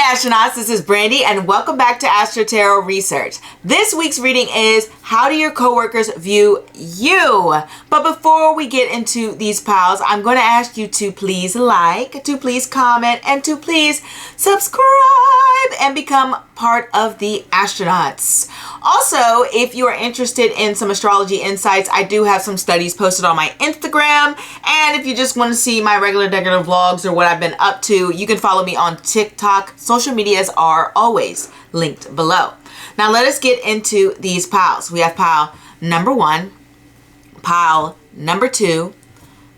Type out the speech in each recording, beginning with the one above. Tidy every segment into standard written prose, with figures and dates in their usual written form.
astronauts, this is Brandy and welcome back to Astro-Tarot Research. This week's reading is how do your coworkers view you? But before we get into these piles, I'm going to ask you to please like, to please comment, and to please subscribe and become part of the astronauts. Also, if you are interested in some astrology insights, I do have some studies posted on my Instagram. And if you just want to see my regular vlogs or what I've been up to, you can follow me on TikTok. Social medias are always linked below. Now let us get into these piles. We have pile number 1, pile number 2,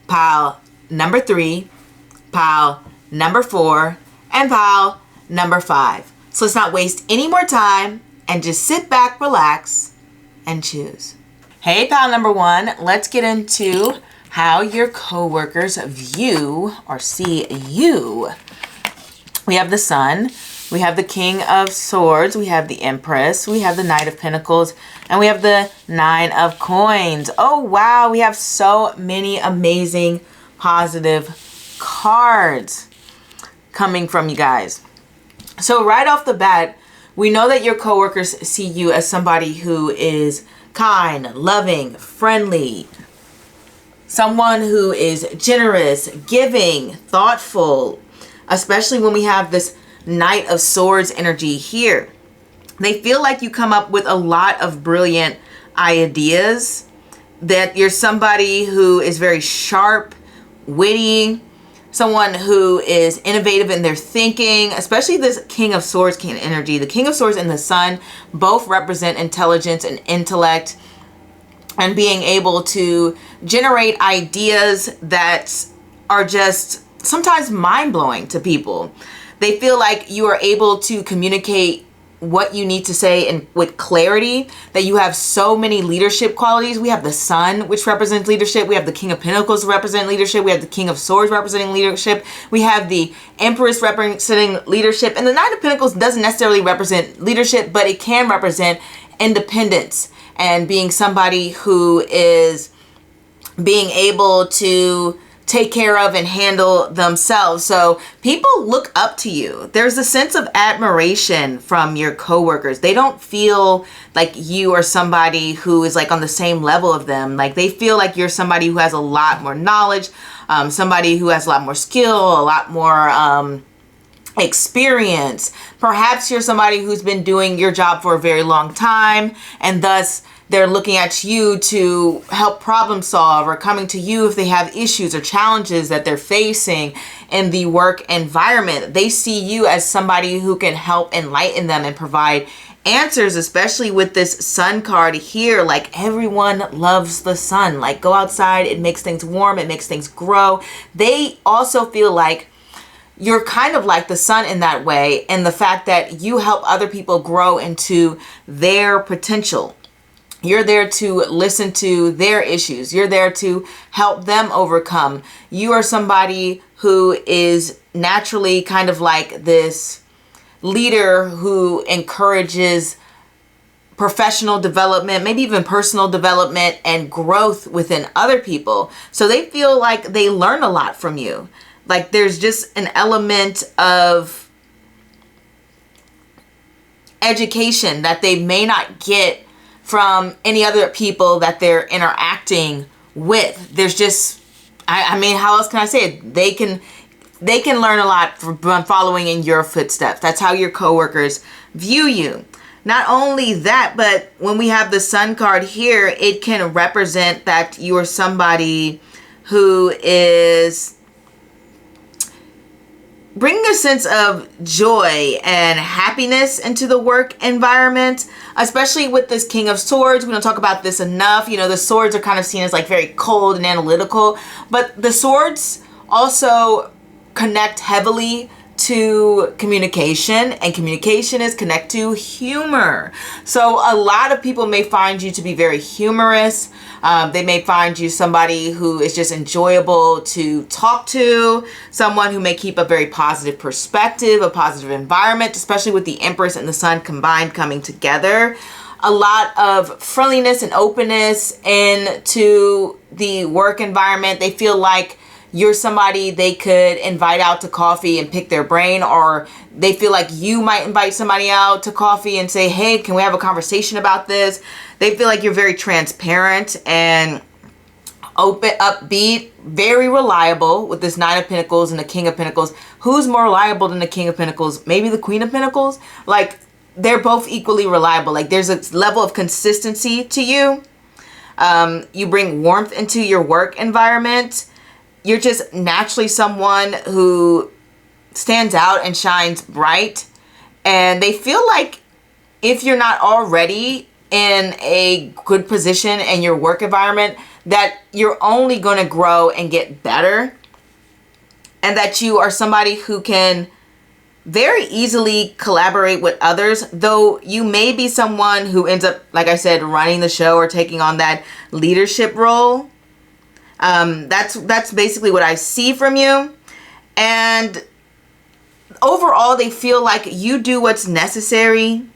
pile number 3, pile number 4, and pile number 5. So let's not waste any more time and just sit back, relax, and choose. Hey, pile number 1, let's get into how your coworkers view or see you. We have the Sun, we have the King of Swords, we have the Empress, we have the Knight of Pentacles, and we have the 9 of Coins. Oh wow, we have so many amazing positive cards coming from you guys. So right off the bat, we know that your coworkers see you as somebody who is kind, loving, friendly, someone who is generous, giving, thoughtful, especially when we have this Knight of Swords energy here. They feel like you come up with a lot of brilliant ideas, that you're somebody who is very sharp, witty, someone who is innovative in their thinking, especially this King of Swords energy. The King of Swords and the Sun both represent intelligence and intellect and being able to generate ideas that are just sometimes mind-blowing to people. They feel like you are able to communicate what you need to say and with clarity, that you have so many leadership qualities. We have the Sun, which represents leadership. We have the King of Pentacles representing leadership. We have the King of Swords representing leadership. We have the Empress representing leadership. And the Knight of Pentacles doesn't necessarily represent leadership, but it can represent independence and being somebody who is being able to take care of and handle themselves. So people look up to you. There's a sense of admiration from your coworkers. They don't feel like you are somebody who is like on the same level of them. Like they feel like you're somebody who has a lot more knowledge, somebody who has a lot more skill, a lot more experience. Perhaps you're somebody who's been doing your job for a very long time, and thus they're looking at you to help problem solve, or coming to you if they have issues or challenges that they're facing in the work environment. They see you as somebody who can help enlighten them and provide answers, especially with this Sun card here. Like everyone loves the Sun. Like go outside, it makes things warm, it makes things grow. They also feel like you're kind of like the Sun in that way, and the fact that you help other people grow into their potential. You're there to listen to their issues. You're there to help them overcome. You are somebody who is naturally kind of like this leader who encourages professional development, maybe even personal development and growth within other people. So they feel like they learn a lot from you. Like there's just an element of education that they may not get from any other people that they're interacting with. There's just, I mean, how else can I say it? They can learn a lot from following in your footsteps. That's how your coworkers view you. Not only that, but when we have the Sun card here, it can represent that you are somebody who is bringing a sense of joy and happiness into the work environment, especially with this King of Swords. We don't talk about this enough. You know, the swords are kind of seen as like very cold and analytical, but the swords also connect heavily to communication, and communication is connect to humor. So a lot of people may find you to be very humorous. They may find you somebody who is just enjoyable to talk to, someone who may keep a very positive perspective, a positive environment, especially with the Empress and the Sun combined coming together. A lot of friendliness and openness into the work environment. They feel like you're somebody they could invite out to coffee and pick their brain, or they feel like you might invite somebody out to coffee and say, hey, can we have a conversation about this? They feel like you're very transparent and open, upbeat, very reliable with this Nine of Pentacles and the King of Pentacles. Who's more reliable than the King of Pentacles? Maybe the Queen of Pentacles? Like, they're both equally reliable. Like, there's a level of consistency to you. You bring warmth into your work environment. You're just naturally someone who stands out and shines bright. And they feel like if you're not already in a good position in your work environment, that you're only going to grow and get better. And that you are somebody who can very easily collaborate with others, though you may be someone who ends up, like I said, running the show or taking on that leadership role. That's basically what I see from you. And overall, they feel like you do what's necessary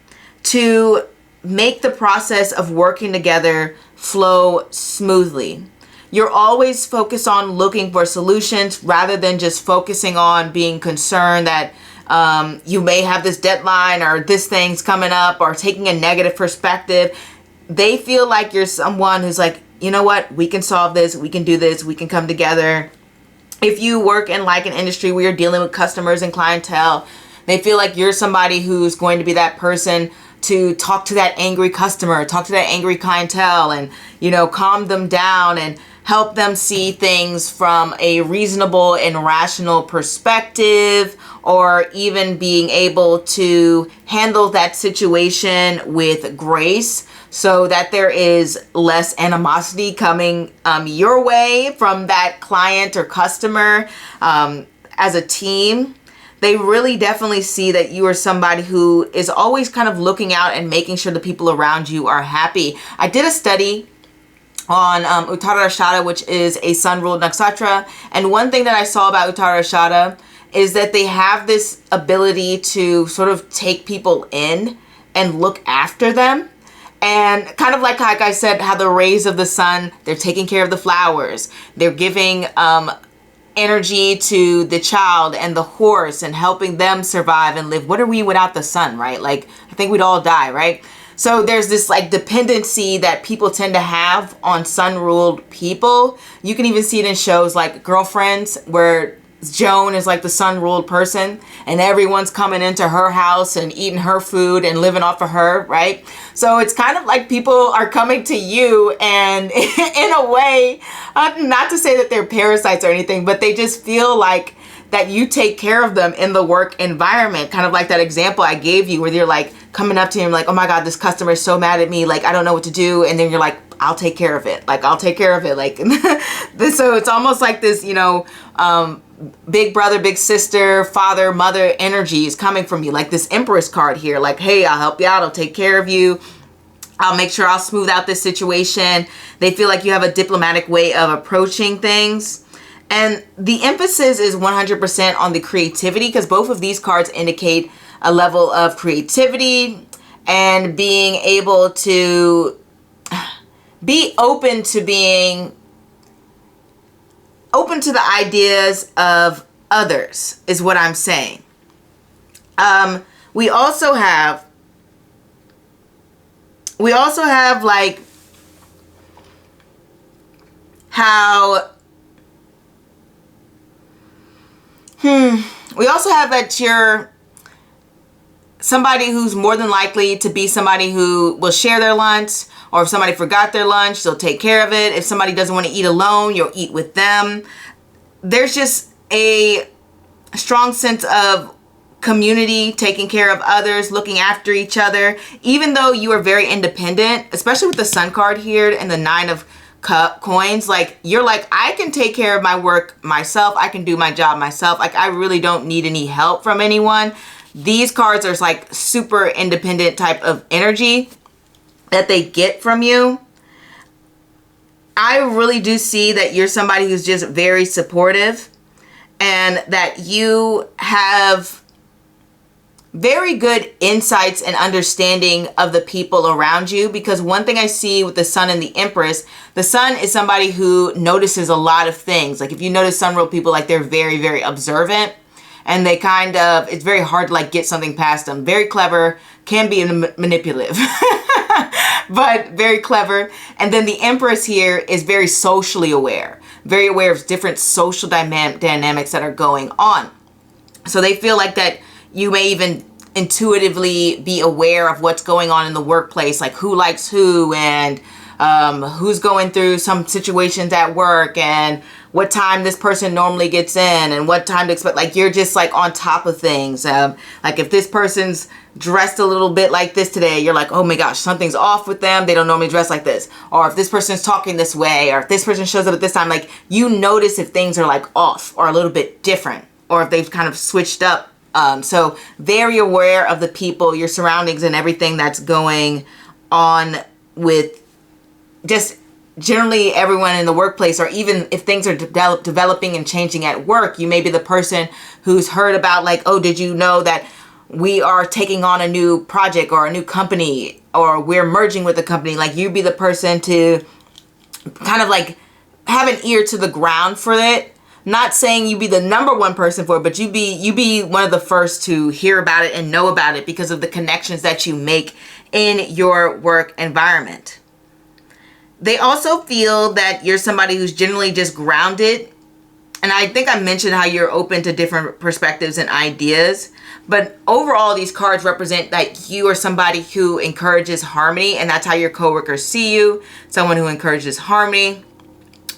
to make the process of working together flow smoothly. You're always focused on looking for solutions rather than just focusing on being concerned that you may have this deadline or this thing's coming up, or taking a negative perspective. They feel like you're someone who's like, you know what, we can solve this, we can do this, we can come together. If you work in like an industry where you're dealing with customers and clientele, they feel like you're somebody who's going to be that person to talk to that angry customer, talk to that angry clientele, and, you know, calm them down and help them see things from a reasonable and rational perspective, or even being able to handle that situation with grace so that there is less animosity coming your way from that client or customer. As a team, they really definitely see that you are somebody who is always kind of looking out and making sure the people around you are happy. I did a study on Uttara Ashada, which is a sun-ruled nakshatra. And one thing that I saw about Uttara Ashada is that they have this ability to sort of take people in and look after them. And kind of like I said, how the rays of the sun, they're taking care of the flowers. They're giving energy to the child and the horse and helping them survive and live. What are we without the sun, right? Like, I think we'd all die, right? So there's this like dependency that people tend to have on sun-ruled people. You can even see it in shows like Girlfriends, where Joan is like the sun-ruled person and everyone's coming into her house and eating her food and living off of her, right? So it's kind of like people are coming to you, and in a way, not to say that they're parasites or anything, but they just feel like that you take care of them in the work environment. Kind of like that example I gave you where you're like coming up to him like, oh my God, this customer is so mad at me. Like, I don't know what to do. And then you're like, I'll take care of it. Like, I'll take care of it. Like, so it's almost like this, you know, big brother, big sister, father, mother energy is coming from you. Like this Empress card here. Like, hey, I'll help you out. I'll take care of you. I'll make sure I'll smooth out this situation. They feel like you have a diplomatic way of approaching things. And the emphasis is 100% on the creativity, because both of these cards indicate a level of creativity and being able to be open to being open to the ideas of others is what I'm saying. We also have like how we also have that you're somebody who's more than likely to be somebody who will share their lunch, or if somebody forgot their lunch, they'll take care of it. If somebody doesn't want to eat alone, you'll eat with them. There's just a strong sense of community, taking care of others, looking after each other. Even though you are very independent, especially with the Sun card here and the Nine of Coins, like you're like, I can take care of my work myself. I can do my job myself. Like, I really don't need any help from anyone. These cards are like super independent type of energy that they get from you. I really do see that you're somebody who's just very supportive, and that you have very good insights and understanding of the people around you, because one thing I see with the Sun and the Empress, the Sun is somebody who notices a lot of things. Like if you notice Sun rule people, like they're very, very observant, and they kind of, it's very hard to like get something past them. Very clever, can be manipulative, but very clever. And then the Empress here is very socially aware, very aware of different social dynamics that are going on. So they feel like that you may even intuitively be aware of what's going on in the workplace, like who likes who, and who's going through some situations at work, and what time this person normally gets in, and what time to expect. Like you're just like on top of things. Like if this person's dressed a little bit like this today, you're like, oh my gosh, something's off with them. They don't normally dress like this. Or if this person's talking this way, or if this person shows up at this time, like you notice if things are like off or a little bit different, or if they've kind of switched up. So very aware of the people, your surroundings, and everything that's going on with just generally everyone in the workplace, or even if things are developing and changing at work. You may be the person who's heard about like, oh, did you know that we are taking on a new project or a new company, or we're merging with a company. Like you be the person to kind of like have an ear to the ground for it. Not saying you be the number one person for it, but you be one of the first to hear about it and know about it because of the connections that you make in your work environment. They also feel that you're somebody who's generally just grounded. And I think I mentioned how you're open to different perspectives and ideas. But overall, these cards represent that you are somebody who encourages harmony. And that's how your coworkers see you. Someone who encourages harmony.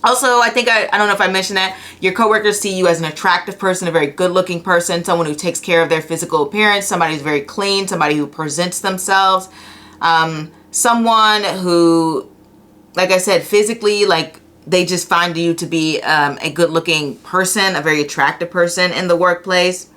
Also, I think, I don't know if I mentioned that, your coworkers see you as an attractive person, a very good-looking person, someone who takes care of their physical appearance, somebody who's very clean, somebody who presents themselves, someone who, like I said, physically, like, they just find you to be a good-looking person, a very attractive person in the workplace.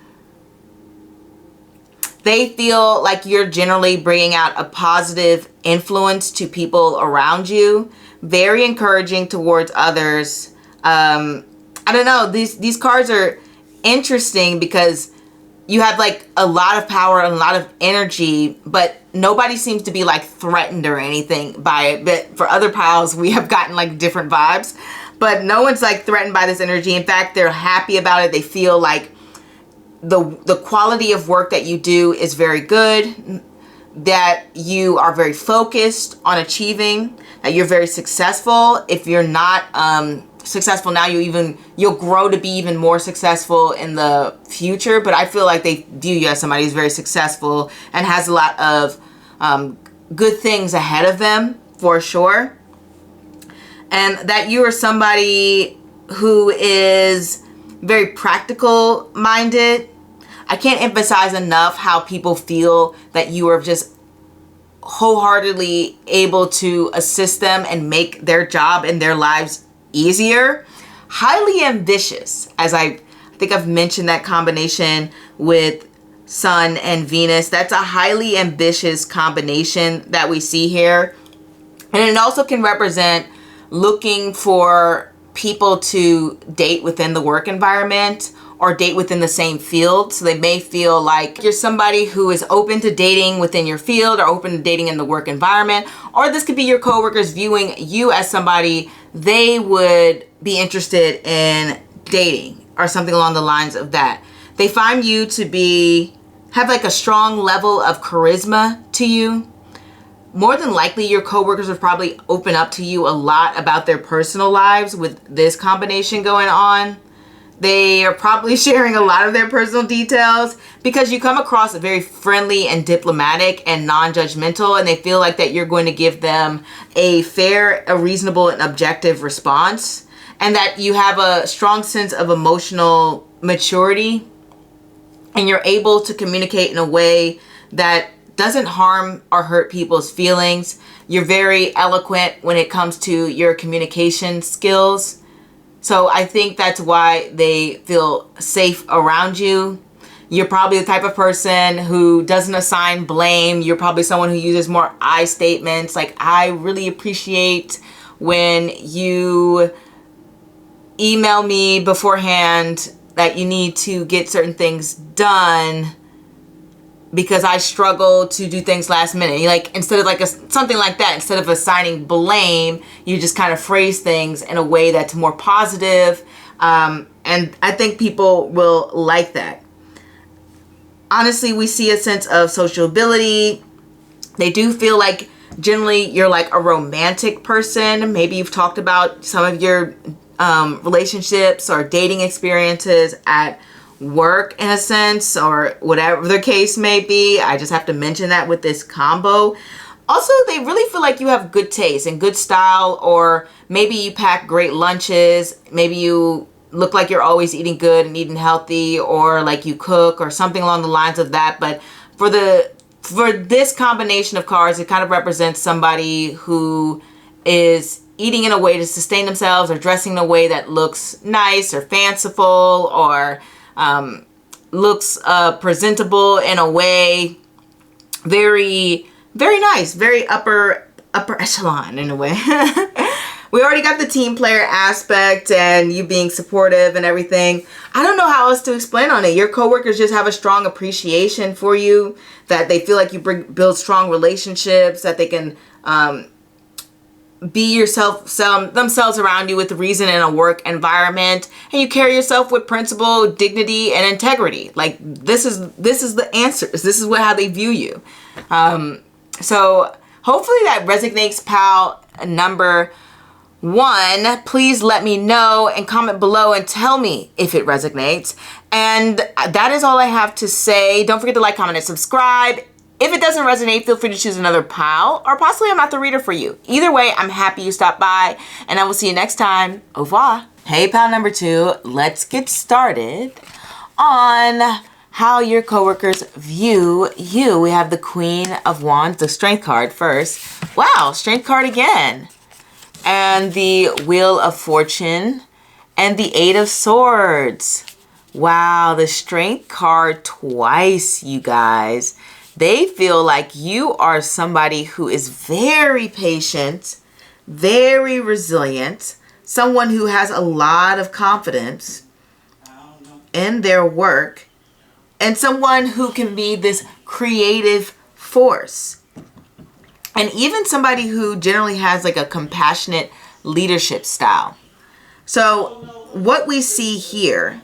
They feel like you're generally bringing out a positive influence to people around you. Very encouraging towards others. I don't know. These cards are interesting because you have like a lot of power and a lot of energy, but nobody seems to be like threatened or anything by it. But for other piles, we have gotten like different vibes, but no one's like threatened by this energy. In fact, they're happy about it. They feel like the quality of work that you do is very good, that you are very focused on achieving, that you're very successful. If you're not successful now, you'll grow to be even more successful in the future. But I feel like they view you as somebody who's very successful and has a lot of good things ahead of them for sure. And that you are somebody who is very practical minded. I can't emphasize enough how people feel that you are just wholeheartedly able to assist them and make their job and their lives easier. Highly ambitious, as I think I've mentioned that combination with Sun and Venus. That's a highly ambitious combination that we see here. And it also can represent looking for people to date within the work environment or date within the same field. So they may feel like you're somebody who is open to dating within your field or open to dating in the work environment. Or this could be your coworkers viewing you as somebody they would be interested in dating or something along the lines of that. They find you to have like a strong level of charisma to you. More than likely, your coworkers would probably open up to you a lot about their personal lives with this combination going on. They are probably sharing a lot of their personal details because you come across very friendly and diplomatic and non-judgmental, and they feel like that you're going to give them a fair, a reasonable, and objective response, and that you have a strong sense of emotional maturity, and you're able to communicate in a way that doesn't harm or hurt people's feelings. You're very eloquent when it comes to your communication skills. So I think that's why they feel safe around you. You're probably the type of person who doesn't assign blame. You're probably someone who uses more I statements. Like, I really appreciate when you email me beforehand that you need to get certain things done. because I struggle to do things last minute. Like, instead of like something like that, instead of assigning blame, you just kind of phrase things in a way that's more positive. And I think people will like that. Honestly, we see a sense of sociability. They do feel like generally you're like a romantic person. Maybe you've talked about some of your relationships or dating experiences at work in a sense, or whatever the case may be. I just have to mention that with this combo. Also, they really feel like you have good taste and good style, or maybe you pack great lunches. Maybe you look like you're always eating good and eating healthy, or like you cook or something along the lines of that. But for this combination of cards, it kind of represents somebody who is eating in a way to sustain themselves, or dressing in a way that looks nice or fanciful, or looks presentable in a way very, very nice, very upper echelon in a way. We already got the team player aspect and you being supportive and everything. I don't know how else to explain on it. Your coworkers just have a strong appreciation for you, that they feel like you build strong relationships, that they can be themselves around you with reason in a work environment, and you carry yourself with principle, dignity, and integrity. Like, this is the answers. This is how they view you. So hopefully that resonates, pal number 1. Please let me know and comment below and tell me if it resonates. And that is all I have to say. Don't forget to like, comment, and subscribe. If it doesn't resonate, feel free to choose another pile, or possibly I'm not the reader for you. Either way, I'm happy you stopped by, and I will see you next time. Au revoir. Hey, pal number 2, let's get started on how your coworkers view you. We have the Queen of Wands, the Strength card first. Wow, Strength card again. And the Wheel of Fortune and the Eight of Swords. Wow, the Strength card twice, you guys. They feel like you are somebody who is very patient, very resilient, someone who has a lot of confidence in their work, and someone who can be this creative force. And even somebody who generally has like a compassionate leadership style. So what we see here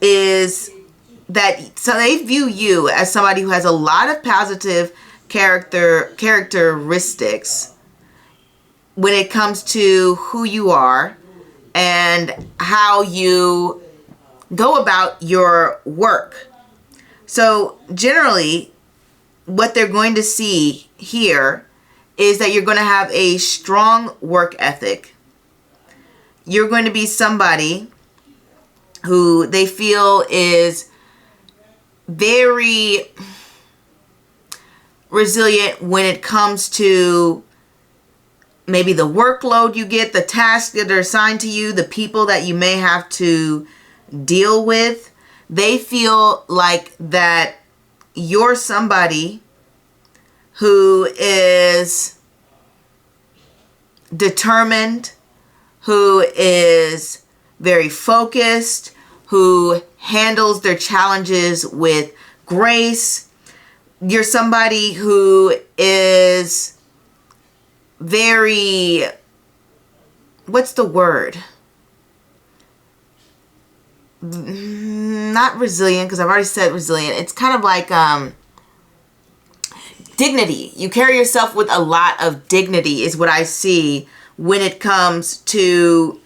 is that, so they view you as somebody who has a lot of positive characteristics when it comes to who you are and how you go about your work. So generally, what they're going to see here is that you're going to have a strong work ethic. You're going to be somebody who they feel is very resilient when it comes to maybe the workload you get, the tasks that are assigned to you, the people that you may have to deal with. They feel like that you're somebody who is determined, who is very focused, who handles their challenges with grace. You're somebody who is very, what's the word? Not resilient, because I've already said resilient. It's kind of like dignity. You carry yourself with a lot of dignity is what I see when it comes to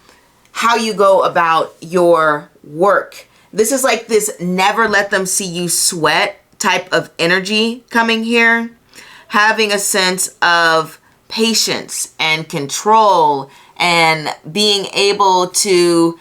how you go about your work. This is like this never let them see you sweat type of energy coming here. Having a sense of patience and control and being able to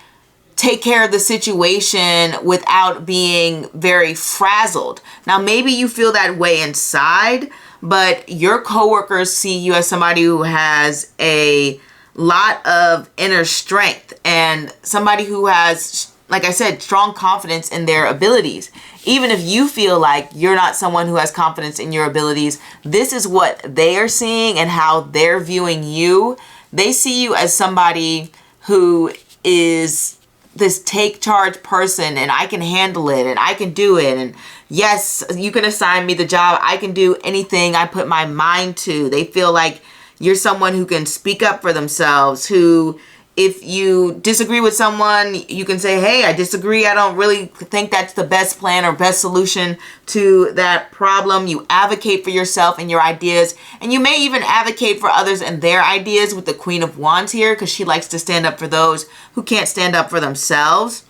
take care of the situation without being very frazzled. Now, maybe you feel that way inside, but your coworkers see you as somebody who has a lot of inner strength and somebody who has, like I said, strong confidence in their abilities. Even if you feel like you're not someone who has confidence in your abilities, this is what they are seeing and how they're viewing you. They see you as somebody who is this take charge person, and I can handle it and I can do it, and yes, you can assign me the job. I can do anything I put my mind to. They feel like you're someone who can speak up for themselves, who, if you disagree with someone, you can say, hey, I disagree. I don't really think that's the best plan or best solution to that problem. You advocate for yourself and your ideas, and you may even advocate for others and their ideas with the Queen of Wands here, because she likes to stand up for those who can't stand up for themselves.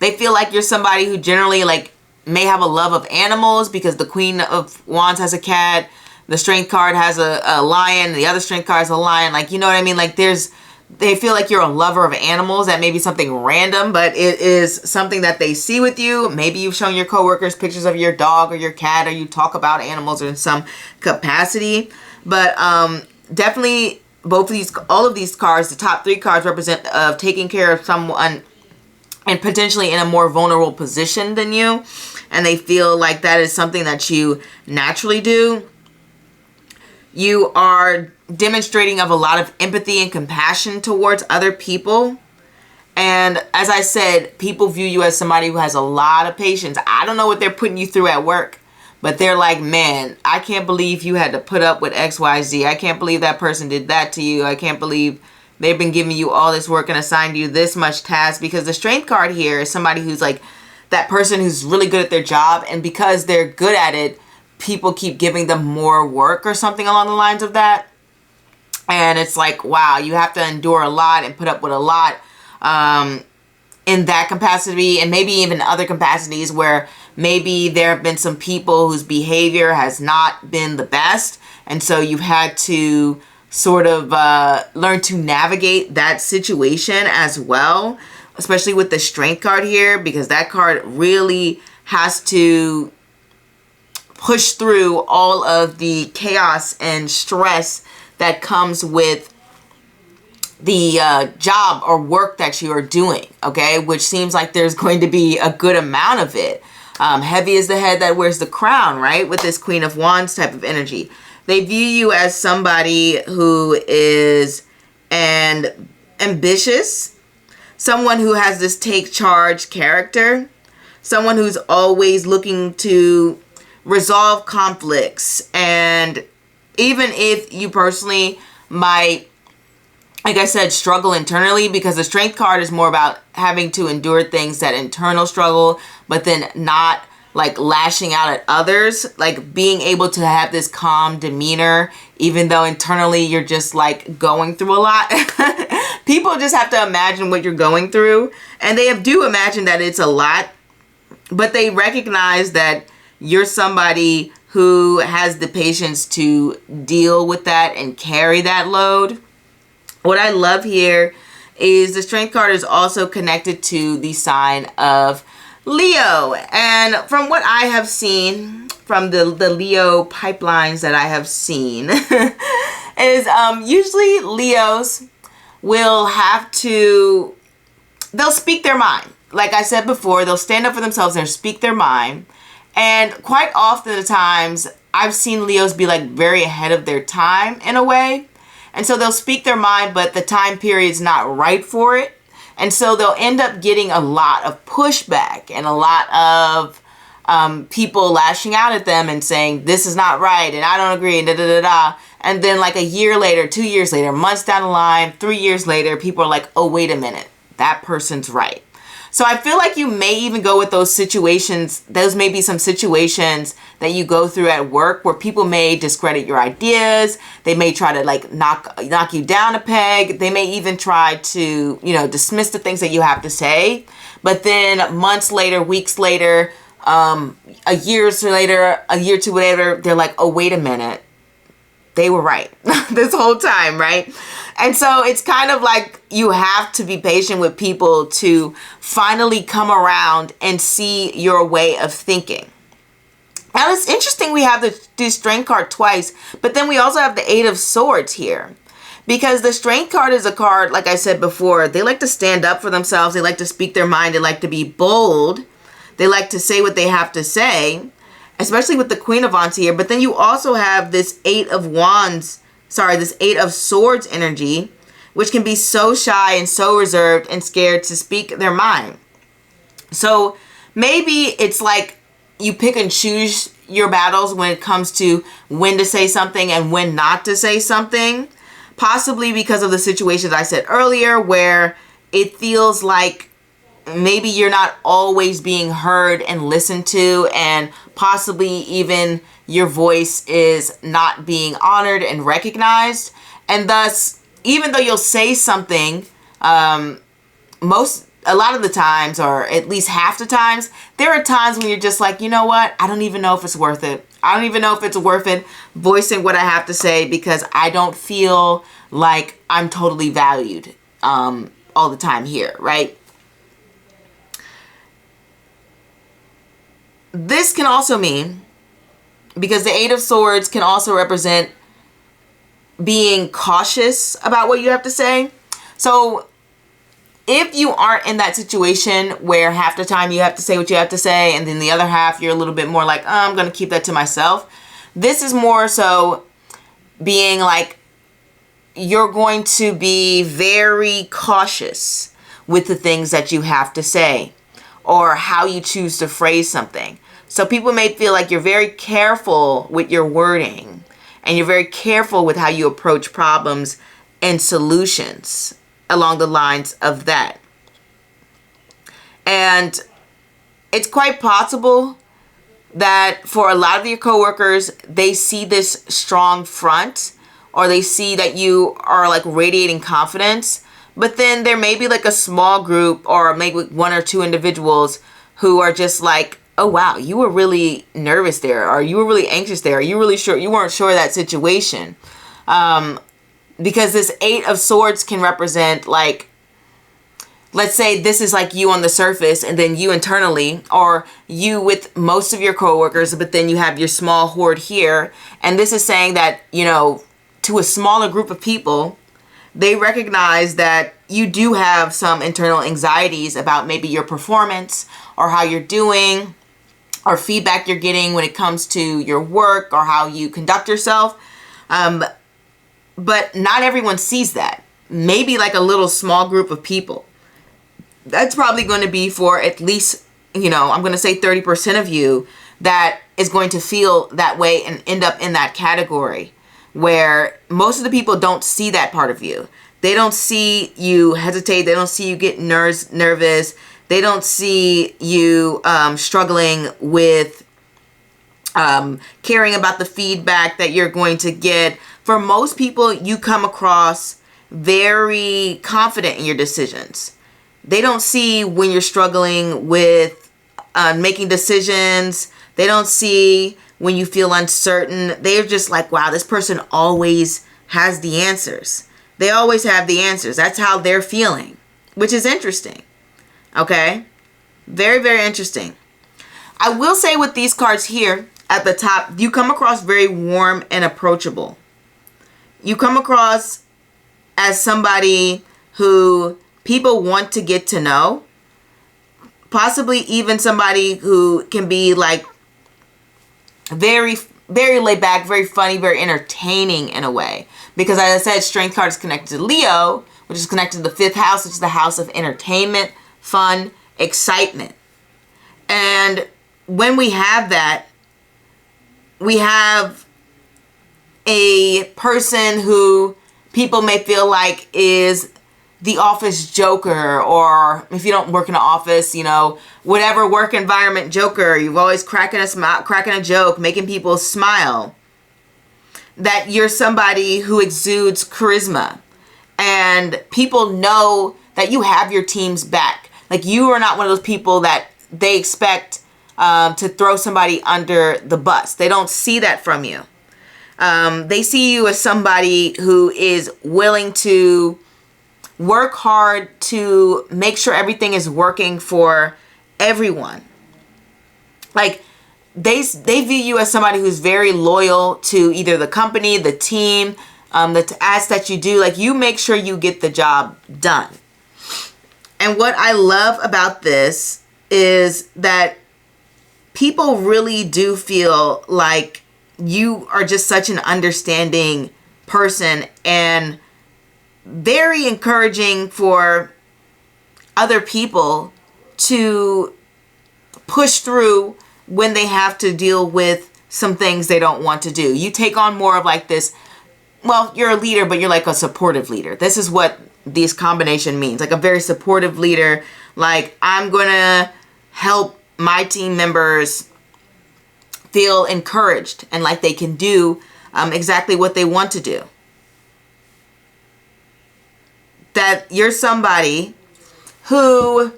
They feel like you're somebody who generally like may have a love of animals, because the Queen of Wands has a cat, the Strength card has a lion, the other Strength card is a lion. Like, you know what I mean? Like they feel like you're a lover of animals. That may be something random, but it is something that they see with you. Maybe you've shown your coworkers pictures of your dog or your cat, or you talk about animals in some capacity. But definitely all of these cards, the top 3 cards represent of taking care of someone and potentially in a more vulnerable position than you. And they feel like that is something that you naturally do. You are demonstrating of a lot of empathy and compassion towards other people. And as I said, people view you as somebody who has a lot of patience. I don't know what they're putting you through at work, but they're like, man, I can't believe you had to put up with XYZ. I can't believe that person did that to you. I can't believe they've been giving you all this work and assigned you this much task. Because the Strength card here is somebody who's like that person who's really good at their job. And because they're good at it, people keep giving them more work or something along the lines of that. And it's like, wow, you have to endure a lot and put up with a lot in that capacity, and maybe even other capacities where maybe there have been some people whose behavior has not been the best. And so you've had to sort of learn to navigate that situation as well, especially with the Strength card here, because that card really has to push through all of the chaos and stress that comes with the job or work that you are doing, okay? Which seems like there's going to be a good amount of it. Heavy is the head that wears the crown, right? With this Queen of Wands type of energy. They view you as somebody who is ambitious, someone who has this take charge character, someone who's always looking to resolve conflicts. And even if you personally might, like I said, struggle internally, because the Strength card is more about having to endure things, that internal struggle, but then not like lashing out at others, like being able to have this calm demeanor, even though internally you're just like going through a lot. People just have to imagine what you're going through, and they do imagine that it's a lot, but they recognize that you're somebody who has the patience to deal with that and carry that load. What I love here is the Strength card is also connected to the sign of Leo. And from what I have seen, from the Leo pipelines that I have seen, is usually Leos will have to, they'll speak their mind. Like I said before, they'll stand up for themselves and speak their mind. And quite often the times, I've seen Leos be like very ahead of their time in a way. And so they'll speak their mind, but the time period's not right for it. And so they'll end up getting a lot of pushback and a lot of people lashing out at them and saying, this is not right, and I don't agree, and da-da-da-da. And then like a year later, 2 years later, months down the line, 3 years later, people are like, oh, wait a minute, that person's right. So I feel like you may even go with those situations. Those may be some situations that you go through at work where people may discredit your ideas. They may try to like knock you down a peg. They may even try to, dismiss the things that you have to say. But then months later, weeks later, a year or two later, they're like, oh, wait a minute. They were right this whole time, right? And so it's kind of like you have to be patient with people to finally come around and see your way of thinking. Now it's interesting we have the Strength card twice, but then we also have the 8 of Swords here. Because the Strength card is a card, like I said before, they like to stand up for themselves. They like to speak their mind. They like to be bold. They like to say what they have to say, especially with the Queen of Wands here. But then you also have this 8 of Swords energy, which can be so shy and so reserved and scared to speak their mind. So maybe it's like you pick and choose your battles when it comes to when to say something and when not to say something. Possibly because of the situations I said earlier where it feels like maybe you're not always being heard and listened to, and possibly even your voice is not being honored and recognized. And thus, even though you'll say something, a lot of the times, or at least half the times, there are times when you're just like, you know what? I don't even know if it's worth it. I don't even know if it's worth it voicing what I have to say, because I don't feel like I'm totally valued all the time here, right? This can also mean, because the Eight of Swords can also represent being cautious about what you have to say. So if you aren't in that situation where half the time you have to say what you have to say, and then the other half you're a little bit more like, oh, I'm going to keep that to myself. This is more so being like, you're going to be very cautious with the things that you have to say or how you choose to phrase something. So people may feel like you're very careful with your wording, and you're very careful with how you approach problems and solutions along the lines of that. And it's quite possible that for a lot of your coworkers, they see this strong front, or they see that you are like radiating confidence. But then there may be like a small group, or maybe one or two individuals who are just like, oh wow, you were really nervous there, or you were really anxious there, or you really sure you weren't sure of that situation. Because this Eight of Swords can represent, like, let's say this is like you on the surface, and then you internally, or you with most of your coworkers, but then you have your small horde here. And this is saying that, you know, to a smaller group of people, they recognize that you do have some internal anxieties about maybe your performance, or how you're doing, or feedback you're getting when it comes to your work or how you conduct yourself. But not everyone sees that. Maybe like a little small group of people. That's probably going to be for at least, you know, I'm going to say 30% of you that is going to feel that way and end up in that category, where most of the people don't see that part of you. They don't see you hesitate. They don't see you get nervous. They don't see you struggling with caring about the feedback that you're going to get. For most people, you come across very confident in your decisions. They don't see when you're struggling with making decisions. They don't see when you feel uncertain. They're just like, wow, this person always has the answers. They always have the answers. That's how they're feeling, which is interesting. Okay? Very, very interesting. I will say with these cards here at the top, you come across very warm and approachable. You come across as somebody who people want to get to know. Possibly even somebody who can be like very, very laid back, very funny, very entertaining in a way. Because as I said, Strength card is connected to Leo, which is connected to the 5th house, which is the house of entertainment, fun, excitement. And when we have that, we have a person who people may feel like is the office joker, or if you don't work in an office, you know, whatever work environment joker, you've always cracking a joke, making people smile. That you're somebody who exudes charisma, and people know that you have your team's back. Like, you are not one of those people that they expect to throw somebody under the bus. They don't see that from you. They see you as somebody who is willing to work hard to make sure everything is working for everyone. Like, they view you as somebody who's very loyal to either the company, the team, the tasks that you do. Like, you make sure you get the job done. And what I love about this is that people really do feel like you are just such an understanding person, and very encouraging for other people to push through when they have to deal with some things they don't want to do. You take on more of like this, well, you're a leader, but you're like a supportive leader. This is what this combination means. Like a very supportive leader. Like, I'm going to help my team members feel encouraged and like they can do exactly what they want to do. That you're somebody who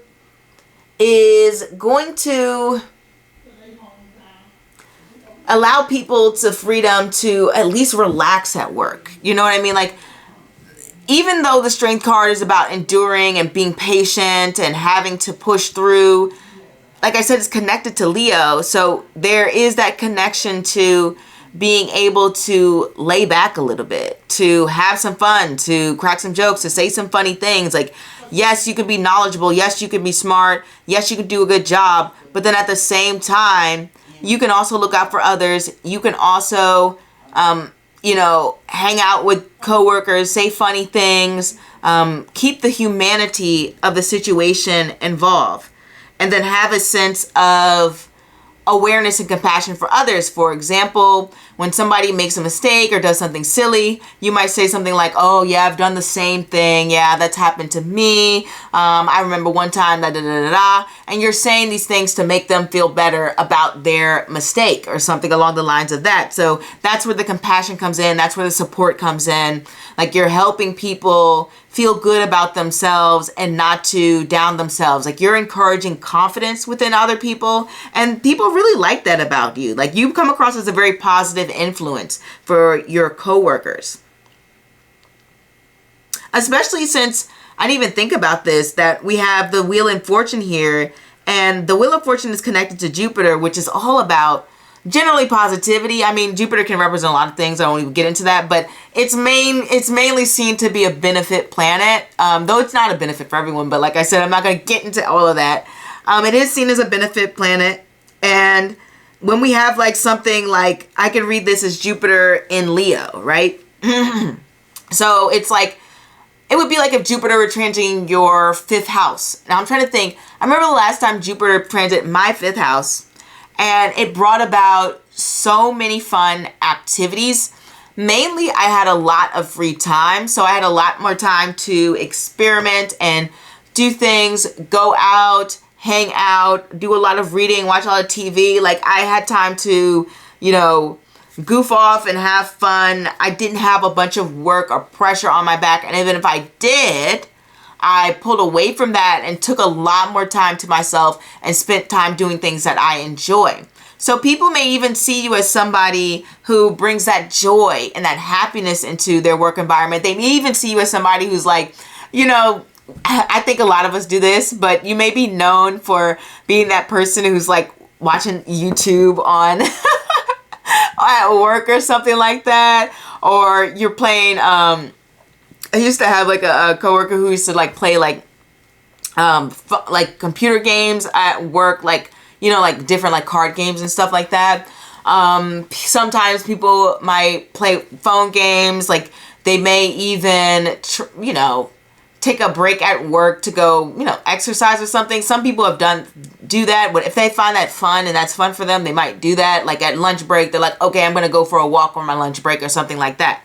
is going to allow people to freedom to at least relax at work. You know what I mean? Like, even though the Strength card is about enduring and being patient and having to push through, like I said, it's connected to Leo. So there is that connection to being able to lay back a little bit, to have some fun, to crack some jokes, to say some funny things. Like, yes, you can be knowledgeable. Yes, you can be smart. Yes, you can do a good job. But then at the same time, you can also look out for others. You can also, you know, hang out with coworkers, say funny things, keep the humanity of the situation involved, and then have a sense of awareness and compassion for others. For example, when somebody makes a mistake or does something silly, you might say something like, oh yeah, I've done the same thing. Yeah, that's happened to me. I remember one time, da da da da da. And you're saying these things to make them feel better about their mistake or something along the lines of that. So that's where the compassion comes in. That's where the support comes in. Like, you're helping people feel good about themselves and not to down themselves. Like, you're encouraging confidence within other people, and people really like that about you. Like, you come across as a very positive influence for your coworkers. Especially since, I didn't even think about this, that we have the Wheel of Fortune here, and the Wheel of Fortune is connected to Jupiter, which is all about generally positivity. I mean, Jupiter can represent a lot of things. I won't even get into that, but it's mainly seen to be a benefit planet, though it's not a benefit for everyone. But like I said, I'm not going to get into all of that. It is seen as a benefit planet, and when we have like something like, I can read this as Jupiter in Leo, right? So it's like, it would be like if Jupiter were transiting your 5th house. Now I'm trying to think. I remember the last time Jupiter transited my 5th house, and it brought about so many fun activities. Mainly, I had a lot of free time, so I had a lot more time to experiment and do things, go out, hang out, do a lot of reading, watch a lot of TV. Like, I had time to, you know, goof off and have fun. I didn't have a bunch of work or pressure on my back, and even if I did, I pulled away from that and took a lot more time to myself and spent time doing things that I enjoy. So people may even see you as somebody who brings that joy and that happiness into their work environment. They may even see you as somebody who's like, you know, I think a lot of us do this, but you may be known for being that person who's like watching YouTube on at work or something like that. Or you're playing, I used to have like a coworker who used to like play like computer games at work, like, you know, like different like card games and stuff like that. Sometimes people might play phone games. Like, they may even, you know, take a break at work to go, you know, exercise or something. Some people have do that, but if they find that fun and that's fun for them, they might do that. Like at lunch break, they're like, okay, I'm going to go for a walk on my lunch break or something like that.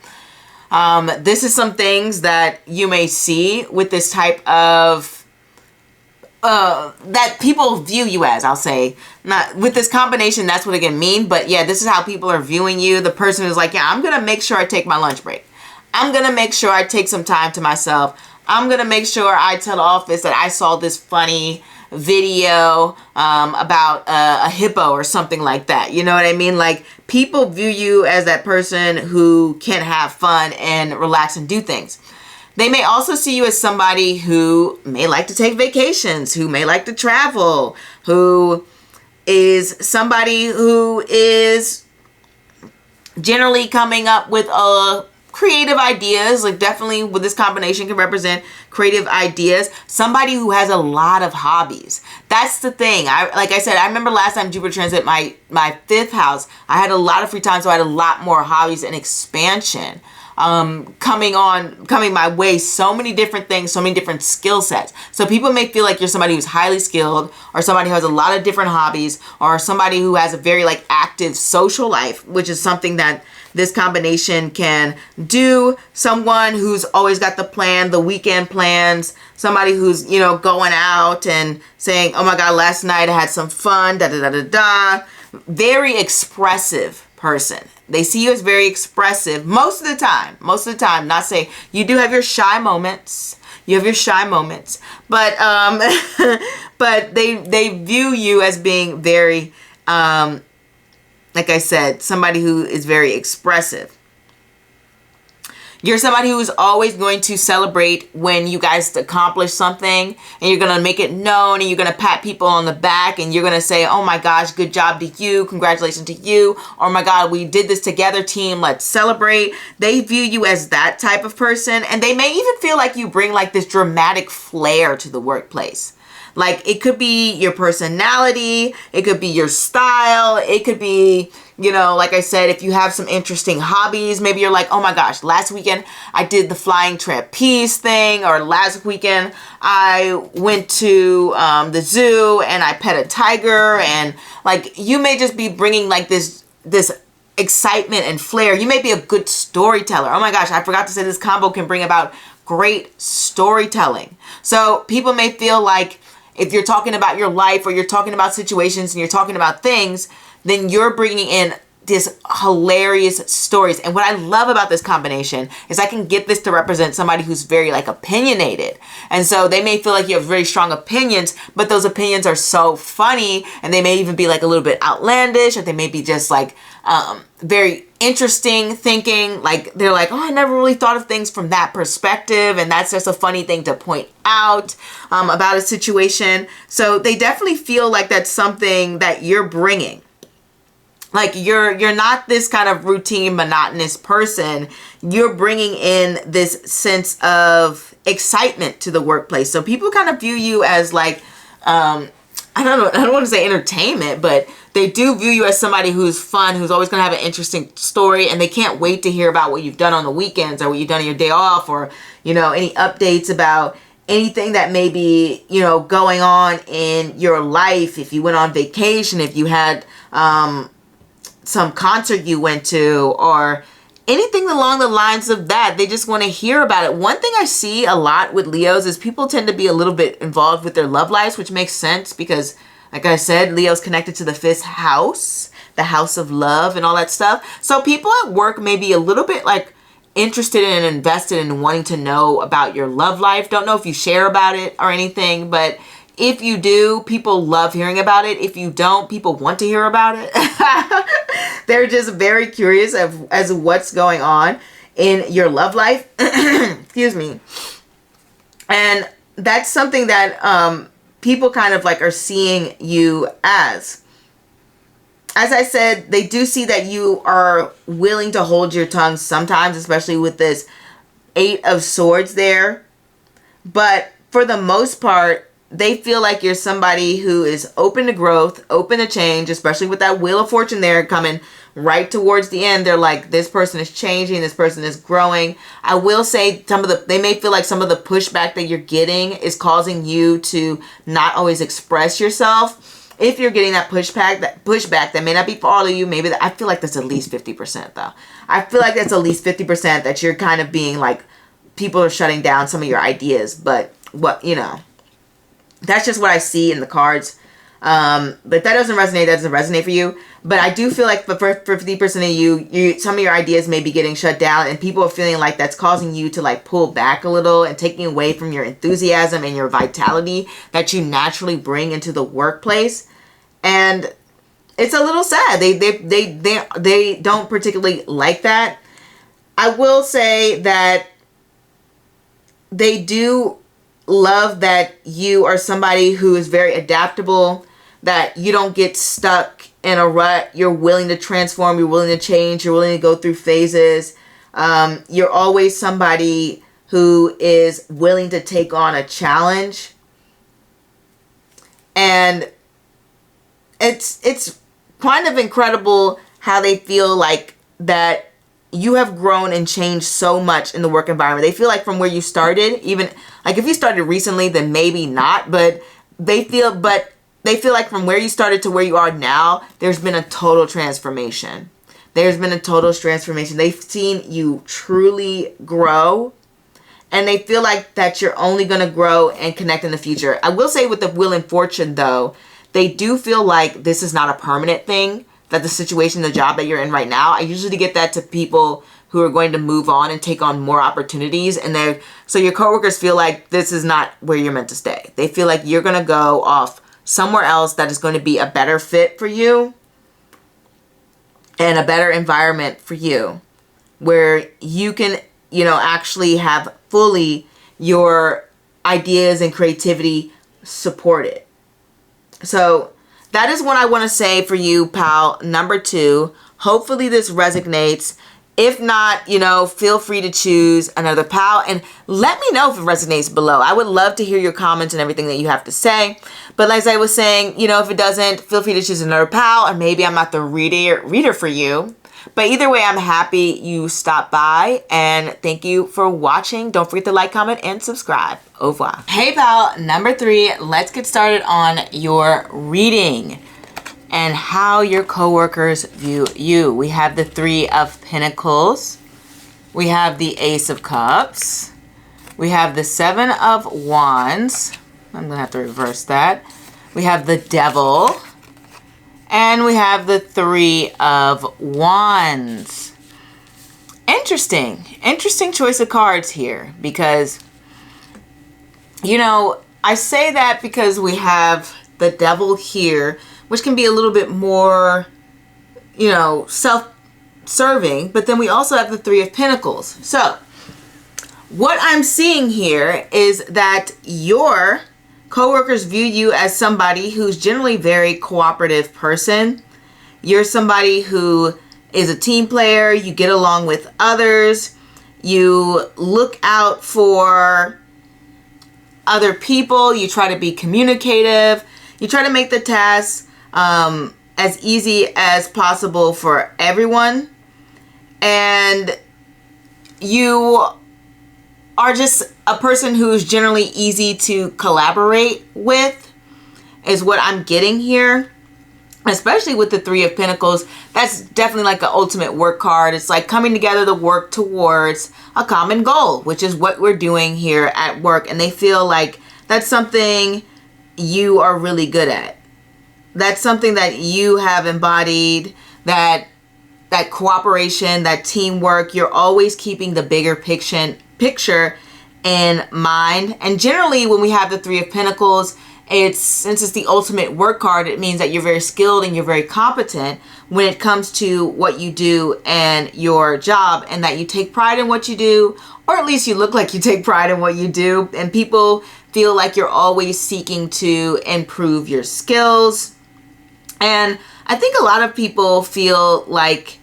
This is some things that you may see with this type of, that people view you as, I'll say. Not with this combination, that's what it can mean. But yeah, this is how people are viewing you. The person who's like, yeah, I'm going to make sure I take my lunch break. I'm going to make sure I take some time to myself. I'm going to make sure I tell the office that I saw this funny video about a hippo or something like that. You know what I mean? Like, people view you as that person who can have fun and relax and do things. They may also see you as somebody who may like to take vacations, who may like to travel, who is somebody who is generally coming up with creative ideas. Like, definitely with this combination can represent creative ideas. Somebody who has a lot of hobbies. That's the thing. Like I said, I remember last time Jupiter transit my 5th house, I had a lot of free time, so I had a lot more hobbies and expansion. coming my way, so many different things, so many different skill sets. So people may feel like you're somebody who's highly skilled, or somebody who has a lot of different hobbies, or somebody who has a very like active social life, which is something that this combination can do. Someone who's always got the plan, the weekend plans, somebody who's, you know, going out and saying, oh my God, last night I had some fun, da da da da da. Very expressive person. They see you as very expressive most of the time. Not saying you do have your shy moments. But but they view you as being very like I said, somebody who is very expressive. You're somebody who is always going to celebrate when you guys accomplish something, and you're going to make it known, and you're going to pat people on the back, and you're going to say, oh my gosh, good job to you. Congratulations to you. Oh my God, we did this together, team. Let's celebrate. They view you as that type of person, and they may even feel like you bring like this dramatic flair to the workplace. Like it could be your personality, it could be your style, it could be, you know, like I said, if you have some interesting hobbies, maybe you're like, oh my gosh, last weekend I did the flying trapeze thing, or last weekend I went to the zoo and I pet a tiger, and like you may just be bringing like this excitement and flair. You may be a good storyteller. Oh my gosh, I forgot to say this combo can bring about great storytelling. So people may feel like if you're talking about your life, or you're talking about situations and you're talking about things, then you're bringing in this hilarious stories. And what I love about this combination is I can get this to represent somebody who's very like opinionated. And so they may feel like you have very strong opinions, but those opinions are so funny, and they may even be like a little bit outlandish, or they may be just like very interesting thinking. Like they're like, oh, I never really thought of things from that perspective, and that's just a funny thing to point out about a situation. So they definitely feel like that's something that you're bringing. Like you're not this kind of routine, monotonous person. You're bringing in this sense of excitement to the workplace. So people kind of view you as like, I don't want to say entertainment, but they do view you as somebody who's fun, who's always going to have an interesting story, and they can't wait to hear about what you've done on the weekends, or what you've done on your day off, or, you know, any updates about anything that may be, you know, going on in your life. If you went on vacation, if you had some concert you went to, or anything along the lines of that. They just want to hear about it. One thing I see a lot with Leos is people tend to be a little bit involved with their love lives, which makes sense because, like I said, Leo's connected to the 5th house, the house of love and all that stuff. So people at work may be a little bit like interested in and invested in wanting to know about your love life. Don't know if you share about it or anything, but if you do, people love hearing about it. If you don't, people want to hear about it. They're just very curious as to what's going on in your love life. Excuse me. And that's something that people kind of like are seeing you as. As I said, they do see that you are willing to hold your tongue sometimes, especially with this 8 of Swords there. But for the most part, they feel like you're somebody who is open to growth, open to change, especially with that Wheel of Fortune there coming right towards the end. They're like, this person is changing, this person is growing. I will say they may feel like some of the pushback that you're getting is causing you to not always express yourself. If you're getting that pushback that may not be for all of you, maybe I feel like that's at least 50% though. I feel like that's at least 50% that you're kind of being like, people are shutting down some of your ideas, but what, you know, that's just what I see in the cards. But that doesn't resonate for you. But I do feel like for 50% of you, some of your ideas may be getting shut down, and people are feeling like that's causing you to like pull back a little and taking away from your enthusiasm and your vitality that you naturally bring into the workplace. And it's a little sad. They don't particularly like that. I will say that they do love that you are somebody who is very adaptable, that you don't get stuck in a rut. You're willing to transform, you're willing to change, you're willing to go through phases. You're always somebody who is willing to take on a challenge. And it's kind of incredible how they feel like that you have grown and changed so much in the work environment. They feel like from where you started, even like if you started recently, then maybe not, but they feel like from where you started to where you are now, there's been a total transformation. There's been a total transformation. They've seen you truly grow, and they feel like that you're only going to grow and connect in the future. I will say with the Wheel and Fortune, though, they do feel like this is not a permanent thing, that the situation, the job that you're in right now, I usually get that to people who are going to move on and take on more opportunities. And so your coworkers feel like this is not where you're meant to stay. They feel like you're going to go off somewhere else that is going to be a better fit for you and a better environment for you, where you can, actually have fully your ideas and creativity supported. So that is what I want to say for you, pal number 2. Hopefully this resonates. If not, feel free to choose another pal and let me know if it resonates below. I would love to hear your comments and everything that you have to say. But as I was saying, if it doesn't, feel free to choose another pal, or maybe I'm not the reader for you. But either way, I'm happy you stopped by, and thank you for watching. Don't forget to like, comment, and subscribe. Au revoir. Hey pal, number 3, let's get started on your reading and how your coworkers view you. We have the 3 of Pentacles. We have the Ace of Cups. We have the 7 of Wands. I'm gonna have to reverse that. We have the Devil. And we have the 3 of Wands. Interesting choice of cards here, because, I say that because we have the Devil here, which can be a little bit more, self-serving, but then we also have the 3 of Pentacles. So what I'm seeing here is that your coworkers view you as somebody who's generally very cooperative person. You're somebody who is a team player. You get along with others. You look out for other people. You try to be communicative. You try to make the tasks as easy as possible for everyone. And you are just a person who's generally easy to collaborate with, is what I'm getting here. Especially with the 3 of Pentacles, that's definitely like an ultimate work card. It's like coming together to work towards a common goal, which is what we're doing here at work. And they feel like that's something you are really good at. That's something that you have embodied, that cooperation, that teamwork. You're always keeping the bigger picture in mind. And generally when we have the 3 of Pentacles, since it's the ultimate work card, it means that you're very skilled and you're very competent when it comes to what you do and your job, and that you take pride in what you do, or at least you look like you take pride in what you do. And people feel like you're always seeking to improve your skills. And I think a lot of people feel like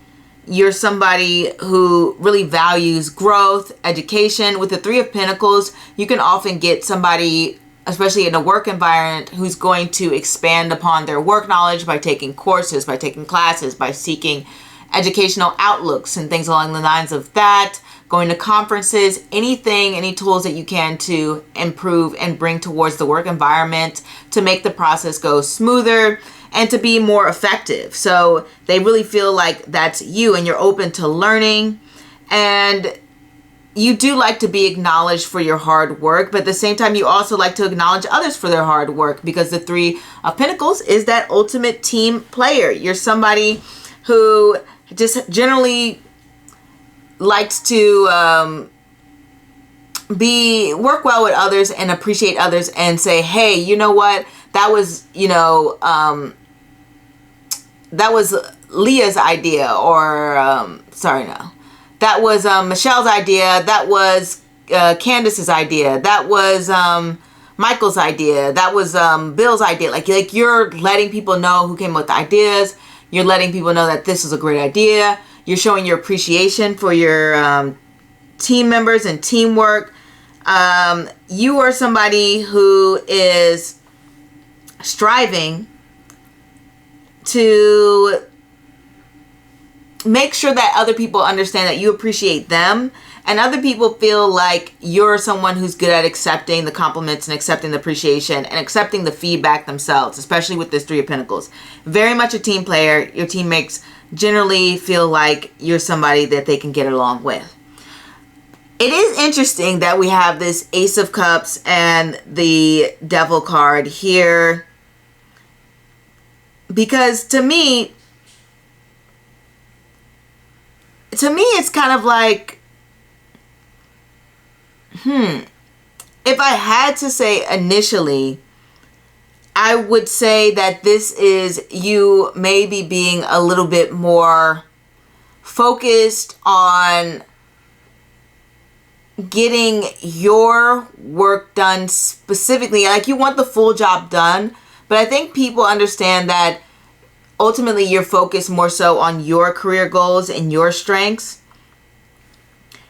you're somebody who really values growth, education. With the 3 of Pentacles, you can often get somebody, especially in a work environment, who's going to expand upon their work knowledge by taking courses, by taking classes, by seeking educational outlooks and things along the lines of that, going to conferences, anything, any tools that you can to improve and bring towards the work environment to make the process go smoother and to be more effective. So they really feel like that's you, and you're open to learning, and you do like to be acknowledged for your hard work, but at the same time you also like to acknowledge others for their hard work, because the 3 of Pentacles is that ultimate team player. You're somebody who just generally likes to work well with others and appreciate others and say, hey, you know what, that was that was Leah's idea, or that was Michelle's idea, that was Candace's idea, that was Michael's idea, that was Bill's idea. Like you're letting people know who came up with the ideas. You're letting people know that this is a great idea. You're showing your appreciation for your team members and teamwork. You are somebody who is striving to make sure that other people understand that you appreciate them, and other people feel like you're someone who's good at accepting the compliments and accepting the appreciation and accepting the feedback themselves, especially with this Three of Pentacles. Very much a team player. Your teammates generally feel like you're somebody that they can get along with. It is interesting that we have this Ace of Cups and the Devil card here, because to me it's kind of like, if I had to say initially, I would say that this is you maybe being a little bit more focused on getting your work done specifically. Like, you want the full job done, but I think people understand that ultimately you're focused more so on your career goals and your strengths,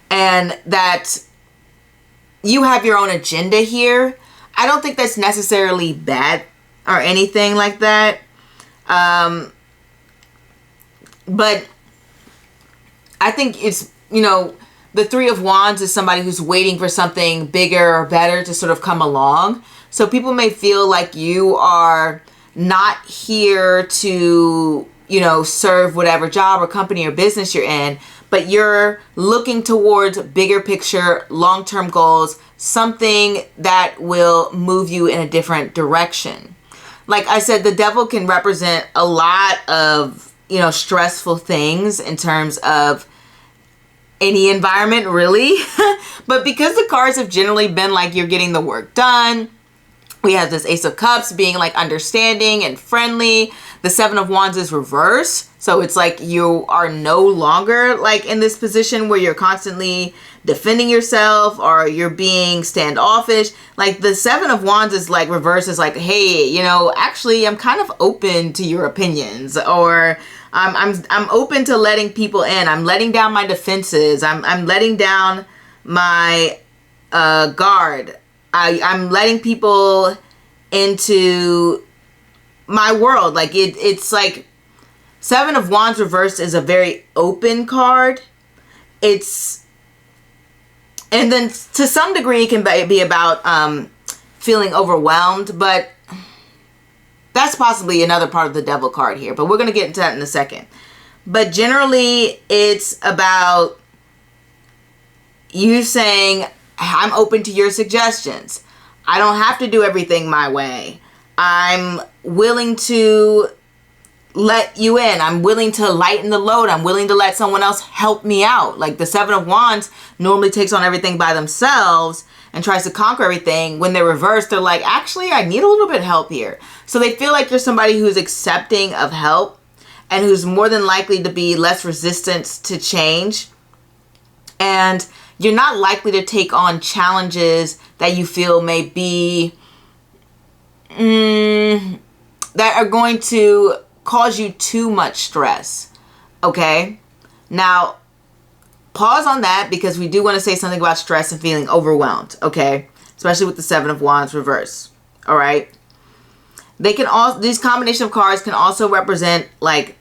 and that you have your own agenda here. I don't think that's necessarily bad or anything like that. But I think it's, the Three of Wands is somebody who's waiting for something bigger or better to sort of come along. So people may feel like you are not here to, serve whatever job or company or business you're in, but you're looking towards bigger picture, long-term goals, something that will move you in a different direction. Like I said, the Devil can represent a lot of, stressful things in terms of any environment, really. But because the cards have generally been like you're getting the work done, we have this Ace of Cups being like understanding and friendly. The Seven of Wands is reverse. So it's like you are no longer like in this position where you're constantly defending yourself or you're being standoffish. Like the Seven of Wands is like reverse, is like, hey, actually I'm kind of open to your opinions, or I'm open to letting people in. I'm letting down my defenses. I'm letting down my guard. I'm letting people into my world. Like it's like Seven of Wands reversed is a very open card. And then to some degree it can be about feeling overwhelmed, but that's possibly another part of the Devil card here, but we're going to get into that in a second. But generally it's about you saying, I'm open to your suggestions. I don't have to do everything my way. I'm willing to let you in. I'm willing to lighten the load. I'm willing to let someone else help me out. Like the Seven of Wands normally takes on everything by themselves and tries to conquer everything. When they're reversed, they're like, actually, I need a little bit of help here. So they feel like you're somebody who's accepting of help and who's more than likely to be less resistant to change. And you're not likely to take on challenges that you feel may be that are going to cause you too much stress. Okay? Now, pause on that, because we do want to say something about stress and feeling overwhelmed. Okay? Especially with the Seven of Wands reverse. All right? They can also, these combination of cards can also represent like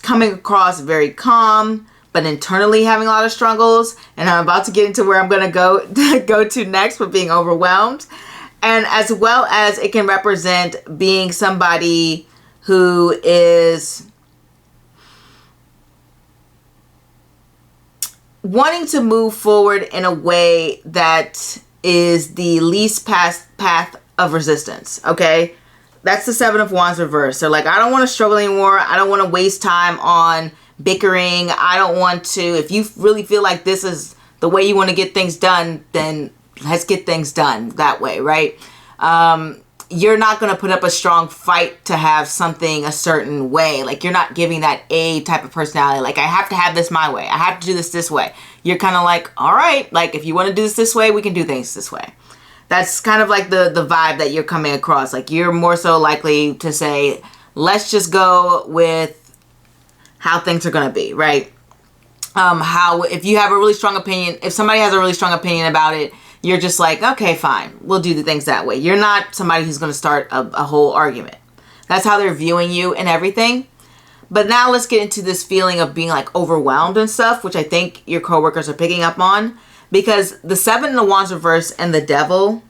coming across very calm, but internally having a lot of struggles. And I'm about to get into where I'm going to go to next with being overwhelmed. And as well as it can represent being somebody who is wanting to move forward in a way that is the least path of resistance. Okay? That's the Seven of Wands reverse. So like, I don't want to struggle anymore. I don't want to waste time on bickering. I don't want to, if you really feel like this is the way you want to get things done, then let's get things done that way, right? You're not going to put up a strong fight to have something a certain way. Like, you're not giving that A type of personality. Like, I have to have this my way. I have to do this way. You're kind of like, all right, like, if you want to do this way, we can do things this way. That's kind of like the vibe that you're coming across. Like, you're more so likely to say, let's just go with how things are going to be, right? If you have a really strong opinion, if somebody has a really strong opinion about it, you're just like, okay, fine, we'll do the things that way. You're not somebody who's going to start a whole argument. That's how they're viewing you and everything. But now let's get into this feeling of being like overwhelmed and stuff, which I think your coworkers are picking up on, because the 7 of Wands reverse and the Devil,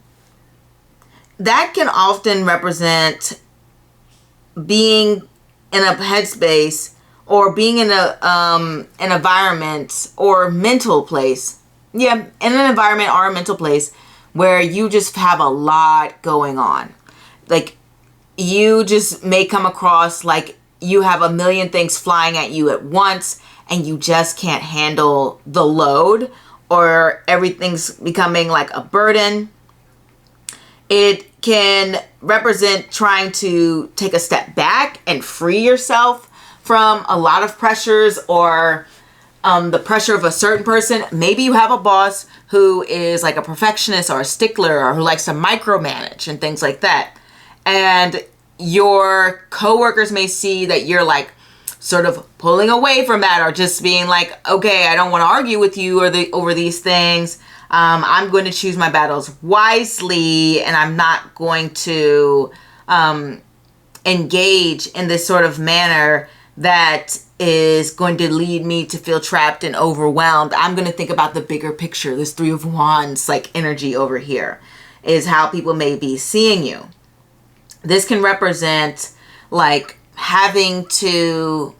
that can often represent being in a headspace or being in a an environment or mental place. Yeah, in an environment or a mental place where you just have a lot going on. Like, you just may come across like you have a million things flying at you at once and you just can't handle the load, or everything's becoming like a burden. It can represent trying to take a step back and free yourself from a lot of pressures, or the pressure of a certain person. Maybe you have a boss who is like a perfectionist or a stickler, or who likes to micromanage and things like that. And your coworkers may see that you're like sort of pulling away from that, or just being like, okay, I don't want to argue with you over these things. I'm going to choose my battles wisely, and I'm not going to engage in this sort of manner that is going to lead me to feel trapped and overwhelmed. I'm going to think about the bigger picture. This 3 of Wands like energy over here is how people may be seeing you. This can represent like having to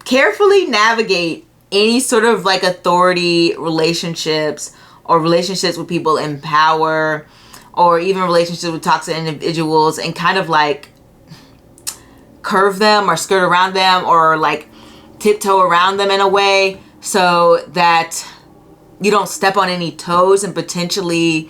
carefully navigate any sort of like authority relationships, or relationships with people in power, or even relationships with toxic individuals, and kind of like curve them or skirt around them, or like tiptoe around them in a way so that you don't step on any toes and potentially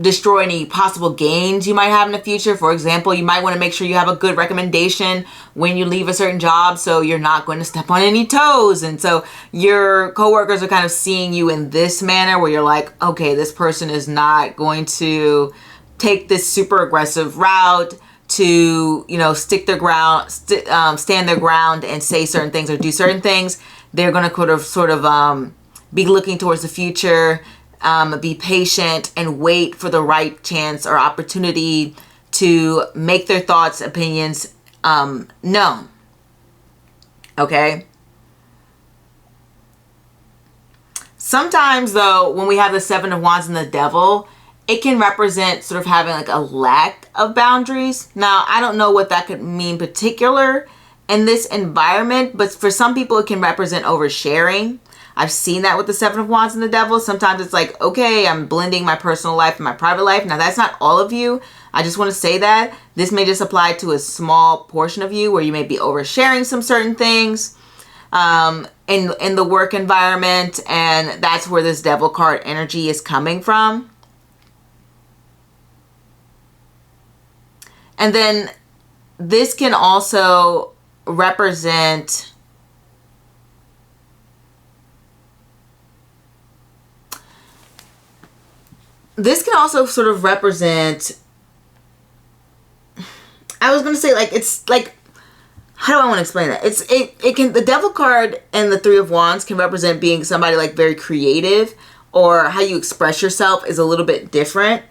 destroy any possible gains you might have in the future. For example, you might want to make sure you have a good recommendation when you leave a certain job, so you're not going to step on any toes. And so your coworkers are kind of seeing you in this manner where you're like, okay, this person is not going to take this super aggressive route to, you know, stick their ground, stand their ground and say certain things or do certain things. They're going to sort of be looking towards the future, be patient, and wait for the right chance or opportunity to make their thoughts, opinions known. Okay? Sometimes, though, when we have the 7 of Wands and the Devil, it can represent sort of having like a lack of boundaries. Now, I don't know what that could mean particular in this environment, but for some people it can represent oversharing. I've seen that with the 7 of Wands and the Devil. Sometimes it's like, okay, I'm blending my personal life and my private life. Now, that's not all of you. I just want to say that this may just apply to a small portion of you where you may be oversharing some certain things in the work environment, and that's where this Devil card energy is coming from. And then this can also represent sort of represent, I was going to say, like, it's like, how do I want to explain that? It can, the Devil card and the 3 of Wands can represent being somebody like very creative, or how you express yourself is a little bit different.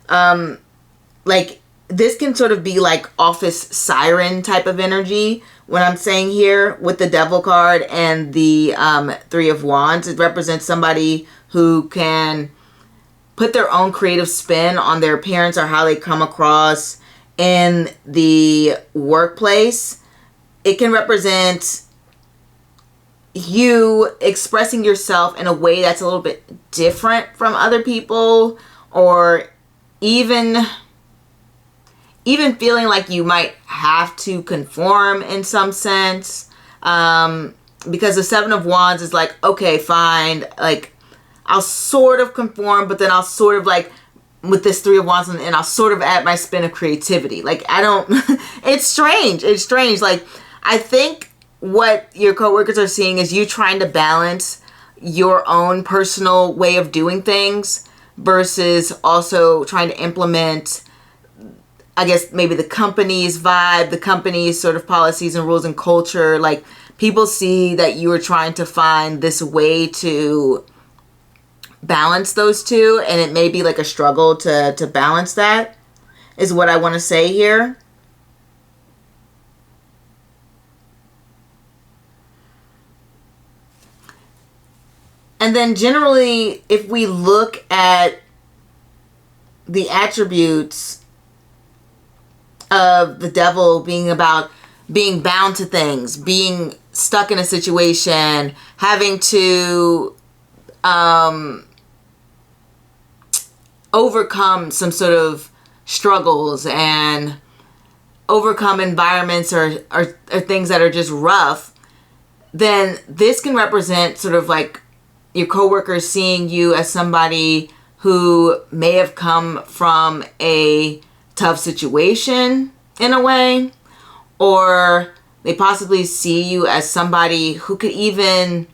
Like, this can sort of be like office siren type of energy. When I'm saying here with the Devil card and the 3 of Wands, it represents somebody who can put their own creative spin on their appearance or how they come across in the workplace. It can represent you expressing yourself in a way that's a little bit different from other people, or even feeling like you might have to conform in some sense, because the 7 of Wands is like, okay, fine, like, I'll sort of conform, but then I'll sort of like, with this 3 of Wands, and I'll sort of add my spin of creativity. Like, I don't, it's strange. It's strange. Like, I think what your coworkers are seeing is you trying to balance your own personal way of doing things versus also trying to implement, I guess, maybe the company's vibe, the company's sort of policies and rules and culture. Like, people see that you are trying to find this way to balance those two, and it may be like a struggle to balance that, is what I want to say here. And then generally, if we look at the attributes of the devil being about being bound to things, being stuck in a situation, having to overcome some sort of struggles and overcome environments or things that are just rough, then this can represent sort of like your coworkers seeing you as somebody who may have come from a tough situation in a way, or they possibly see you as somebody who could even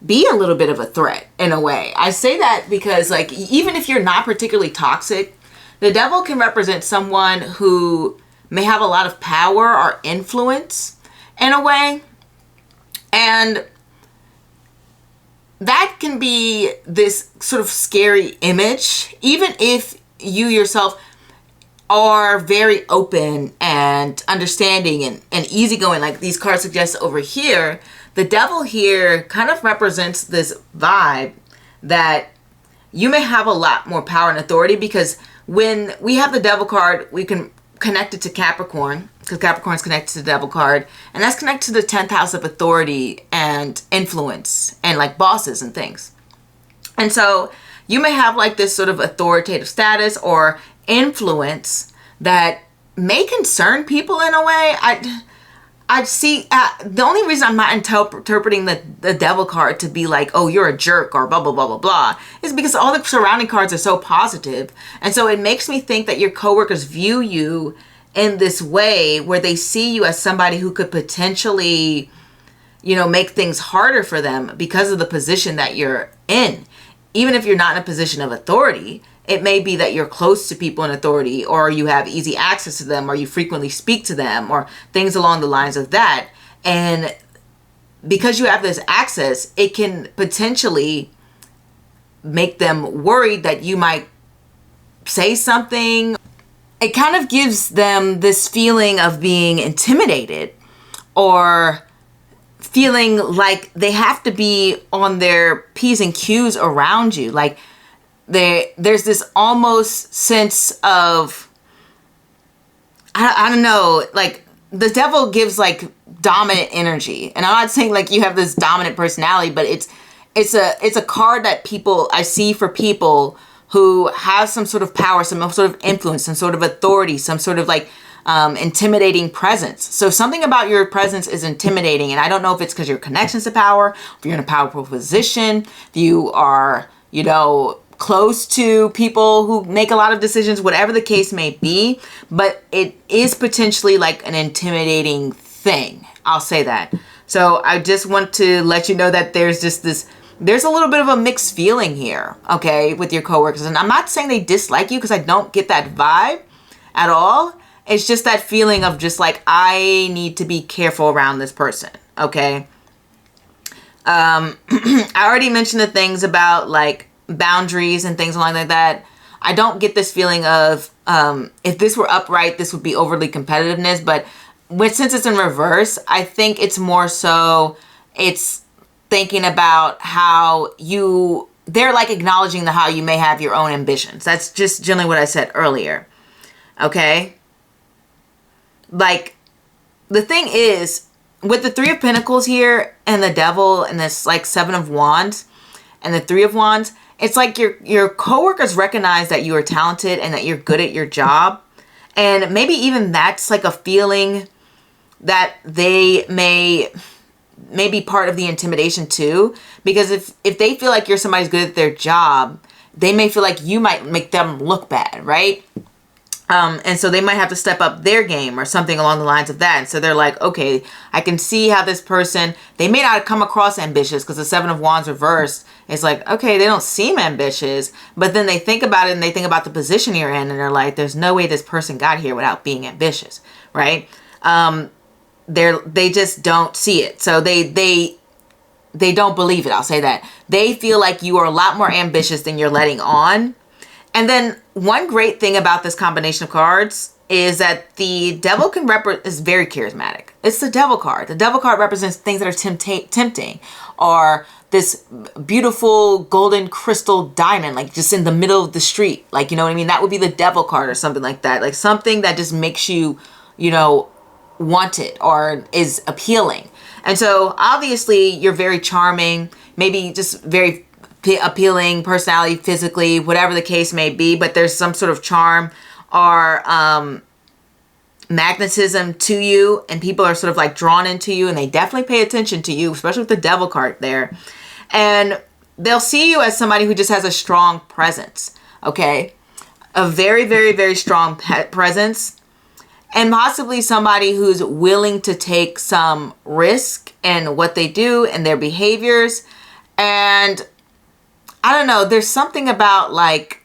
be a little bit of a threat in a way. I say that because, like, even if you're not particularly toxic, the devil can represent someone who may have a lot of power or influence in a way. And that can be this sort of scary image, even if you yourself are very open and understanding and easygoing, like these cards suggest over here. The devil here kind of represents this vibe that you may have a lot more power and authority, because when we have the devil card, we can connect it to Capricorn, because Capricorn is connected to the devil card, and that's connected to the 10th house of authority and influence and like bosses and things. And so you may have like this sort of authoritative status or influence that may concern people in a way. I see, the only reason I'm not interpreting the devil card to be like, oh, you're a jerk or blah, blah, blah, blah, blah, is because all the surrounding cards are so positive. And so it makes me think that your coworkers view you in this way where they see you as somebody who could potentially, you know, make things harder for them because of the position that you're in. Even if you're not in a position of authority, it may be that you're close to people in authority, or you have easy access to them, or you frequently speak to them, or things along the lines of that. And because you have this access, it can potentially make them worried that you might say something. It kind of gives them this feeling of being intimidated, or feeling like they have to be on their P's and Q's around you. Like, there's this almost sense of, I don't know, like the devil gives like dominant energy. And I'm not saying like you have this dominant personality, but it's a card that I see for people who have some sort of power, some sort of influence, some sort of authority, some sort of like intimidating presence. So something about your presence is intimidating. And I don't know if it's because your connections to power, if you're in a powerful position, if you are, you know, close to people who make a lot of decisions, whatever the case may be, but it is potentially like an intimidating thing. I'll say that. So I just want to let you know that there's a little bit of a mixed feeling here, okay, with your coworkers. And I'm not saying they dislike you, because I don't get that vibe at all. It's just that feeling of just like, I need to be careful around this person, okay? I already mentioned the things about like boundaries and things along like that. I don't get this feeling of if this were upright, this would be overly competitiveness, but since it's in reverse, I think it's more so it's thinking about how they're like acknowledging how you may have your own ambitions. That's just generally what I said earlier. Okay? Like, the thing is, with the Three of Pentacles here and the Devil and this like Seven of Wands and the Three of Wands, it's like your coworkers recognize that you are talented and that you're good at your job. And maybe even that's like a feeling that they may be part of the intimidation too. Because if they feel like you're somebody's good at their job, they may feel like you might make them look bad, right? And so they might have to step up their game or something along the lines of that. And so they're like, okay, I can see how this person, they may not come across ambitious, because the Seven of Wands reversed, it's like, okay, they don't seem ambitious, but then they think about it and they think about the position you're in and they're like, there's no way this person got here without being ambitious, right? They just don't see it. So they don't believe it. I'll say that. They feel like you are a lot more ambitious than you're letting on. And then one great thing about this combination of cards is that the Devil is very charismatic. It's the Devil card. The Devil card represents things that are tempting, or this beautiful golden crystal diamond, like just in the middle of the street. Like, you know what I mean? That would be the devil card or something like that. Like something that just makes you, you know, want it or is appealing. And so obviously you're very charming, maybe just very appealing personality, physically, whatever the case may be, but there's some sort of charm or magnetism to you, and people are sort of like drawn into you, and they definitely pay attention to you, especially with the devil card there. And they'll see you as somebody who just has a strong presence, okay? A very, very, very strong presence, and possibly somebody who's willing to take some risk in what they do and their behaviors. And I don't know, there's something about like,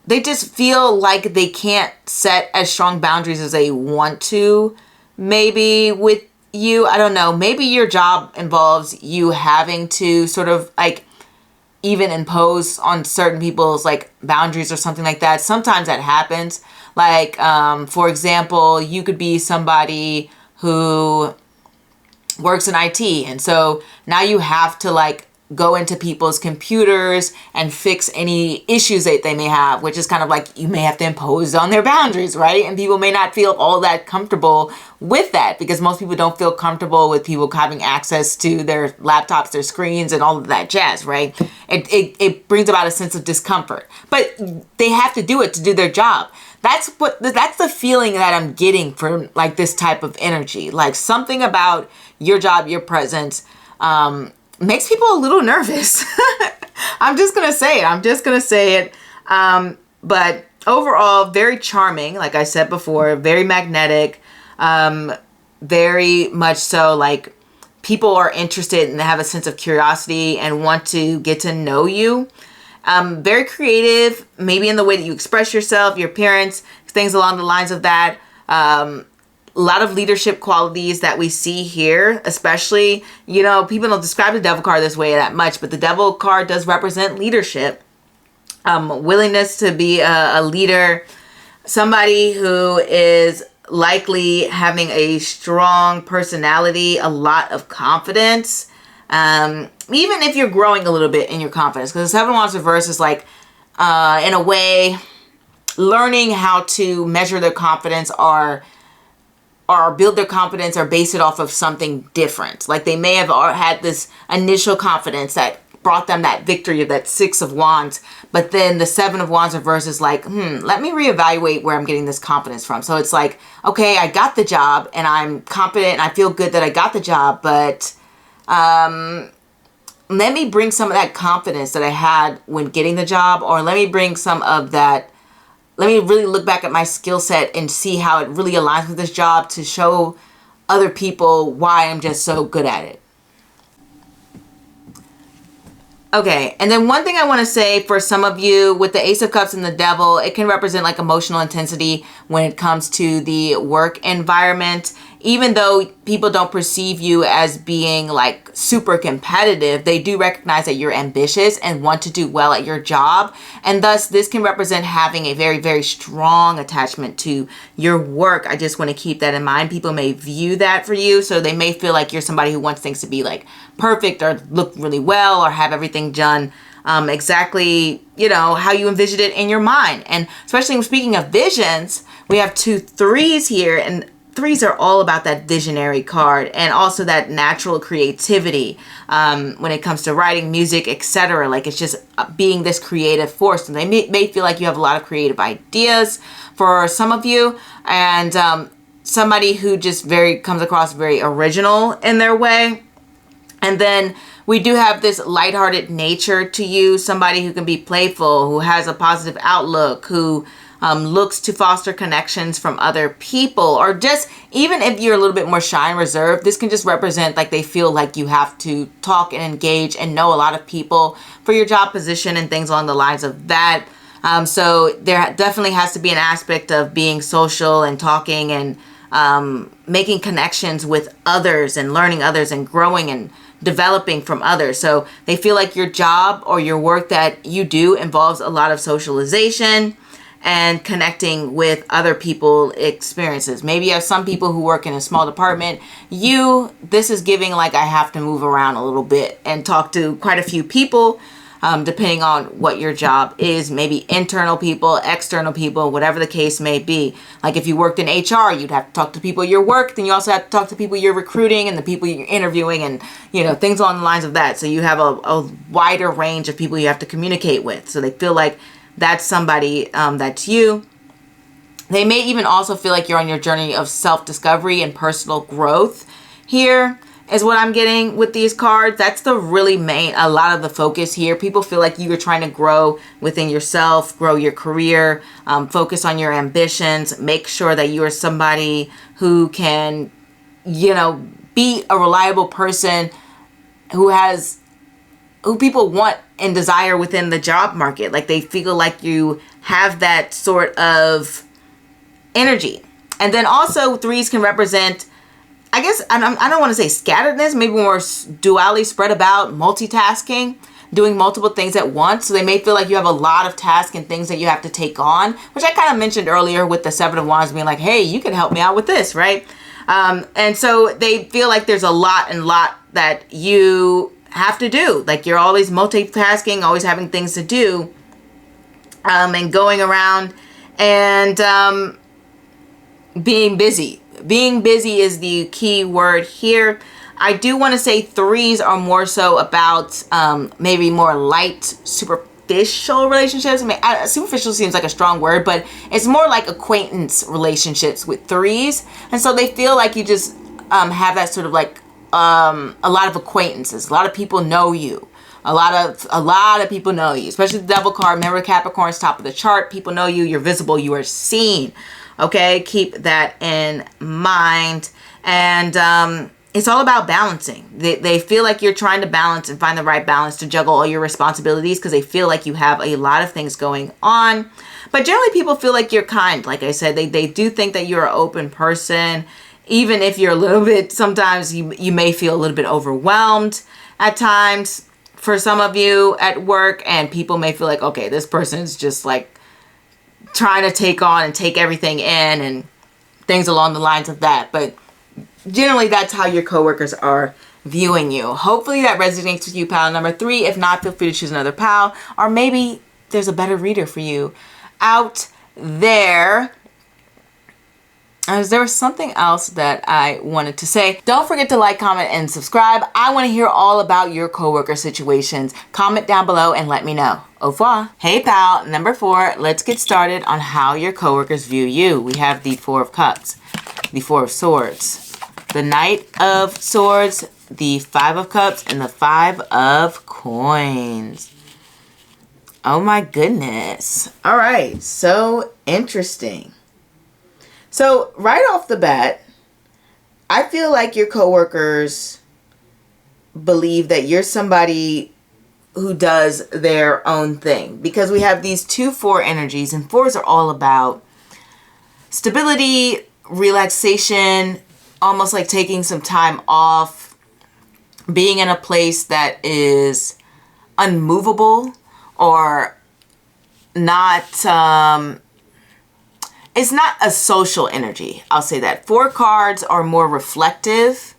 they just feel like they can't set as strong boundaries as they want to, maybe with you. I don't know. Maybe your job involves you having to sort of like even impose on certain people's like boundaries or something like that. Sometimes that happens. Like, for example, you could be somebody who works in IT. And so now you have to like go into people's computers and fix any issues that they may have, which is kind of like you may have to impose on their boundaries, right? And people may not feel all that comfortable with that, because most people don't feel comfortable with people having access to their laptops, their screens, and all of that jazz, right? It brings about a sense of discomfort, but they have to do it to do their job. That's the feeling that I'm getting from like this type of energy. Like something about your job, your presence, makes people a little nervous. I'm just going to say it. But overall, very charming. Like I said before, very magnetic. Very much so like people are interested and have a sense of curiosity and want to get to know you. Very creative, maybe in the way that you express yourself, your appearance, things along the lines of that. A lot of leadership qualities that we see here, especially, you know, people don't describe the devil card this way that much, but the devil card does represent leadership, willingness to be a leader, somebody who is likely having a strong personality, a lot of confidence, even if you're growing a little bit in your confidence, because the Seven of Wands reverse is like, in a way, learning how to measure their confidence or build their confidence or base it off of something different. Like they may have had this initial confidence that brought them that victory of that Six of Wands, but then the Seven of Wands reverse is like, let me reevaluate where I'm getting this confidence from. So it's like, okay, I got the job and I'm confident and I feel good that I got the job, but let me bring some of that confidence that I had when getting the job, or let me bring some of that. Let me really look back at my skill set and see how it really aligns with this job to show other people why I'm just so good at it. Okay, and then one thing I want to say for some of you with the Ace of Cups and the Devil, it can represent like emotional intensity when it comes to the work environment. Even though people don't perceive you as being like super competitive, they do recognize that you're ambitious and want to do well at your job. And thus this can represent having a very, very strong attachment to your work. I just want to keep that in mind. People may view that for you. So they may feel like you're somebody who wants things to be like perfect or look really well or have everything done exactly, you know, how you envisioned it in your mind. And especially speaking of visions, we have 2 3s here, and 3s are all about that visionary card and also that natural creativity when it comes to writing, music, etc. Like it's just being this creative force, and they may feel like you have a lot of creative ideas for some of you, and somebody who just comes across very original in their way. And then we do have this lighthearted nature to you, somebody who can be playful, who has a positive outlook, who looks to foster connections from other people, or just even if you're a little bit more shy and reserved, this can just represent like they feel like you have to talk and engage and know a lot of people for your job position and things along the lines of that. So there definitely has to be an aspect of being social and talking and making connections with others and learning others and growing and developing from others. So they feel like your job or your work that you do involves a lot of socialization and connecting with other people experiences. Maybe you have some people who work in a small department. This is giving like I have to move around a little bit and talk to quite a few people, depending on what your job is. Maybe internal people, external people, whatever the case may be. Like if you worked in HR, you'd have to talk to people at your work. Then you also have to talk to people you're recruiting and the people you're interviewing, and things along the lines of that. So you have a wider range of people you have to communicate with. So they feel like that's somebody that's you. They may even also feel like you're on your journey of self-discovery and personal growth. Here is what I'm getting with these cards. That's the really a lot of the focus here. People feel like you are trying to grow within yourself, grow your career, focus on your ambitions, make sure that you are somebody who can, be a reliable person who people want and desire within the job market. Like they feel like you have that sort of energy. And then also threes can represent, I guess, I don't want to say scatteredness, maybe more duality, spread about, multitasking, doing multiple things at once. So they may feel like you have a lot of tasks and things that you have to take on, which I kind of mentioned earlier with the Seven of Wands being like, hey, you can help me out with this, right? And so they feel like there's a lot that you have to do. Like you're always multitasking, always having things to do, and going around and being busy. Being busy is the key word here. I do want to say threes are more so about maybe more light, superficial relationships. I mean, superficial seems like a strong word, but it's more like acquaintance relationships with threes. And so they feel like you just have that sort of like a lot of acquaintances. A lot of people know you. A lot of people know you, especially the Devil card. Remember, Capricorn's top of the chart. People know you. You're visible. You are seen. Okay, keep that in mind. And it's all about balancing. They feel like you're trying to balance and find the right balance to juggle all your responsibilities because they feel like you have a lot of things going on. But generally, people feel like you're kind. Like I said, they do think that you're an open person. Even if you're a little bit, sometimes you may feel a little bit overwhelmed at times for some of you at work. And people may feel like, okay, this person is just like trying to take on and take everything in and things along the lines of that. But generally, that's how your coworkers are viewing you. Hopefully that resonates with you, pal number 3. If not, feel free to choose another pal, or maybe there's a better reader for you out there. There was something else that I wanted to say. Don't forget to like, comment, and subscribe. I want to hear all about your coworker situations. Comment down below and let me know. Au revoir. Hey pal, number 4, let's get started on how your coworkers view you. We have the 4 of Cups, the 4 of Swords, the Knight of Swords, the 5 of Cups, and the 5 of Coins. Oh my goodness. All right, so interesting. So right off the bat, I feel like your coworkers believe that you're somebody who does their own thing, because we have these 2-4 energies, and 4s are all about stability, relaxation, almost like taking some time off, being in a place that is unmovable or not, it's not a social energy. I'll say that. 4 cards are more reflective,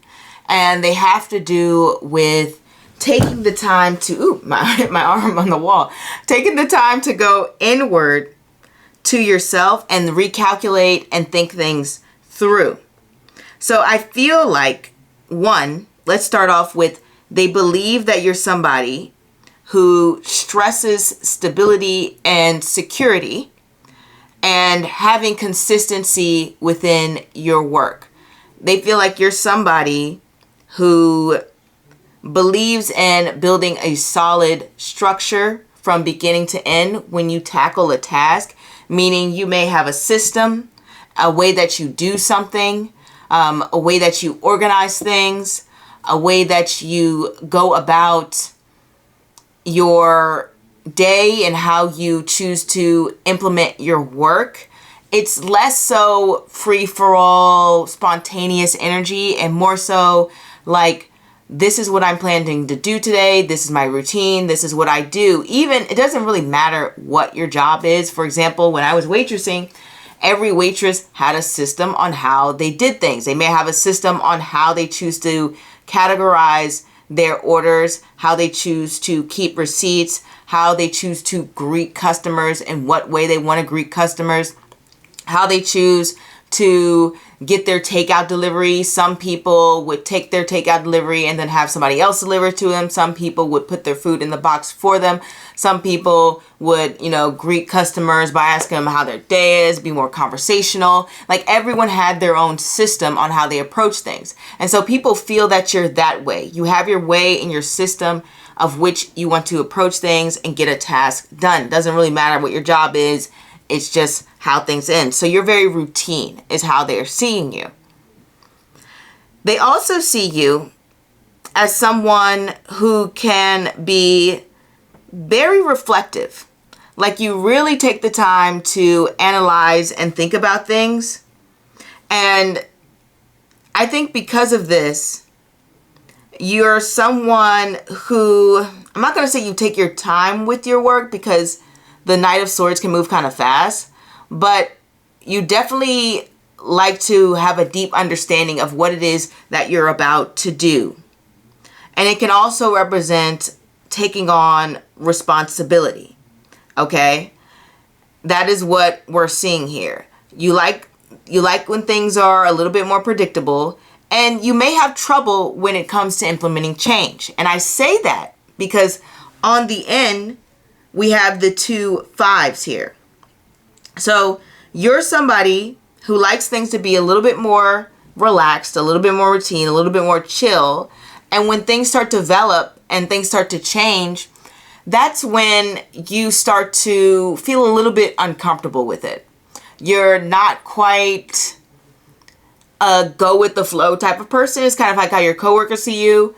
and they have to do with taking the time to, my arm on the wall, taking the time to go inward to yourself and recalculate and think things through. So I feel like, 1, let's start off with, they believe that you're somebody who stresses stability and security and having consistency within your work. They feel like you're somebody who believes in building a solid structure from beginning to end when you tackle a task, meaning you may have a system, a way that you do something, a way that you organize things, a way that you go about your day and how you choose to implement your work. It's less so free-for-all, spontaneous energy, and more so like this is what I'm planning to do today. This is my routine. This is what I do. Even, it doesn't really matter what your job is. For example, when I was waitressing, every waitress had a system on how they did things. They may have a system on how they choose to categorize their orders, how they choose to keep receipts, how they choose to greet customers, and what way they want to greet customers, how they choose to get their takeout delivery. Some people would take their takeout delivery and then have somebody else deliver to them. Some people would put their food in the box for them. Some people would, greet customers by asking them how their day is, be more conversational. Like, everyone had their own system on how they approach things. And so people feel that you're that way. You have your way in your system of which you want to approach things and get a task done. Doesn't really matter what your job is. It's just how things end. So you're very routine is how they're seeing you. They also see you as someone who can be very reflective. Like, you really take the time to analyze and think about things. And I think because of this, you're someone who, I'm not going to say you take your time with your work, because the Knight of Swords can move kind of fast, but you definitely like to have a deep understanding of what it is that you're about to do. And it can also represent taking on responsibility. Okay? That is what we're seeing here. You like when things are a little bit more predictable, and you may have trouble when it comes to implementing change. And I say that because on the end, we have the 2 5s here. So you're somebody who likes things to be a little bit more relaxed, a little bit more routine, a little bit more chill. And when things start to develop and things start to change, that's when you start to feel a little bit uncomfortable with it. You're not quite a go with the flow type of person. It's kind of like how your coworkers see you.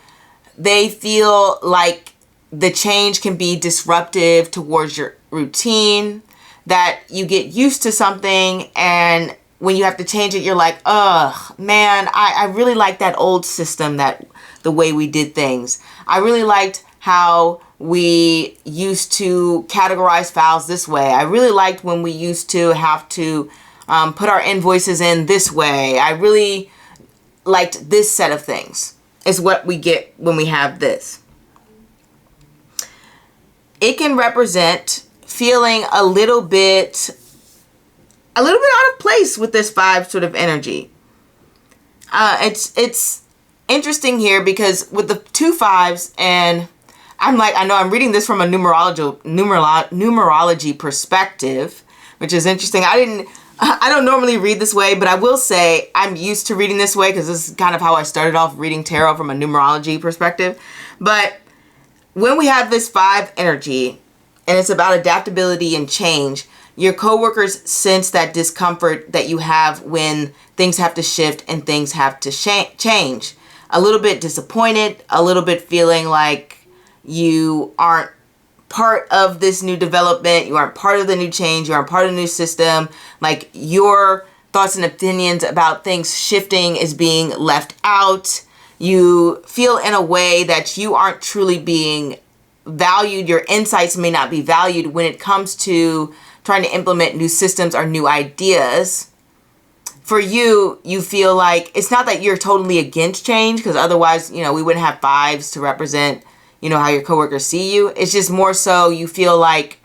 They feel like the change can be disruptive towards your routine, that you get used to something, and when you have to change it, you're like, ugh, man, I really like that old system, that the way we did things. I really liked how we used to categorize files this way. I really liked when we used to have to put our invoices in this way. I really liked this set of things, is what we get when we have this. It can represent feeling a little bit out of place with this 5 sort of energy. It's interesting here because with the 2 5s, and I know I'm reading this from a numerology perspective, which is interesting. I don't normally read this way, but I will say I'm used to reading this way because this is kind of how I started off reading tarot, from a numerology perspective. But when we have this 5 energy, and it's about adaptability and change, your coworkers sense that discomfort that you have when things have to shift and things have to change. A little bit disappointed, a little bit feeling like you aren't part of this new development, you aren't part of the new change, you aren't part of the new system. Like, your thoughts and opinions about things shifting is being left out. You feel in a way that you aren't truly being valued. Your insights may not be valued when it comes to trying to implement new systems or new ideas. For you, you feel like it's not that you're totally against change, because otherwise, we wouldn't have 5s to represent, how your coworkers see you. It's just more so you feel like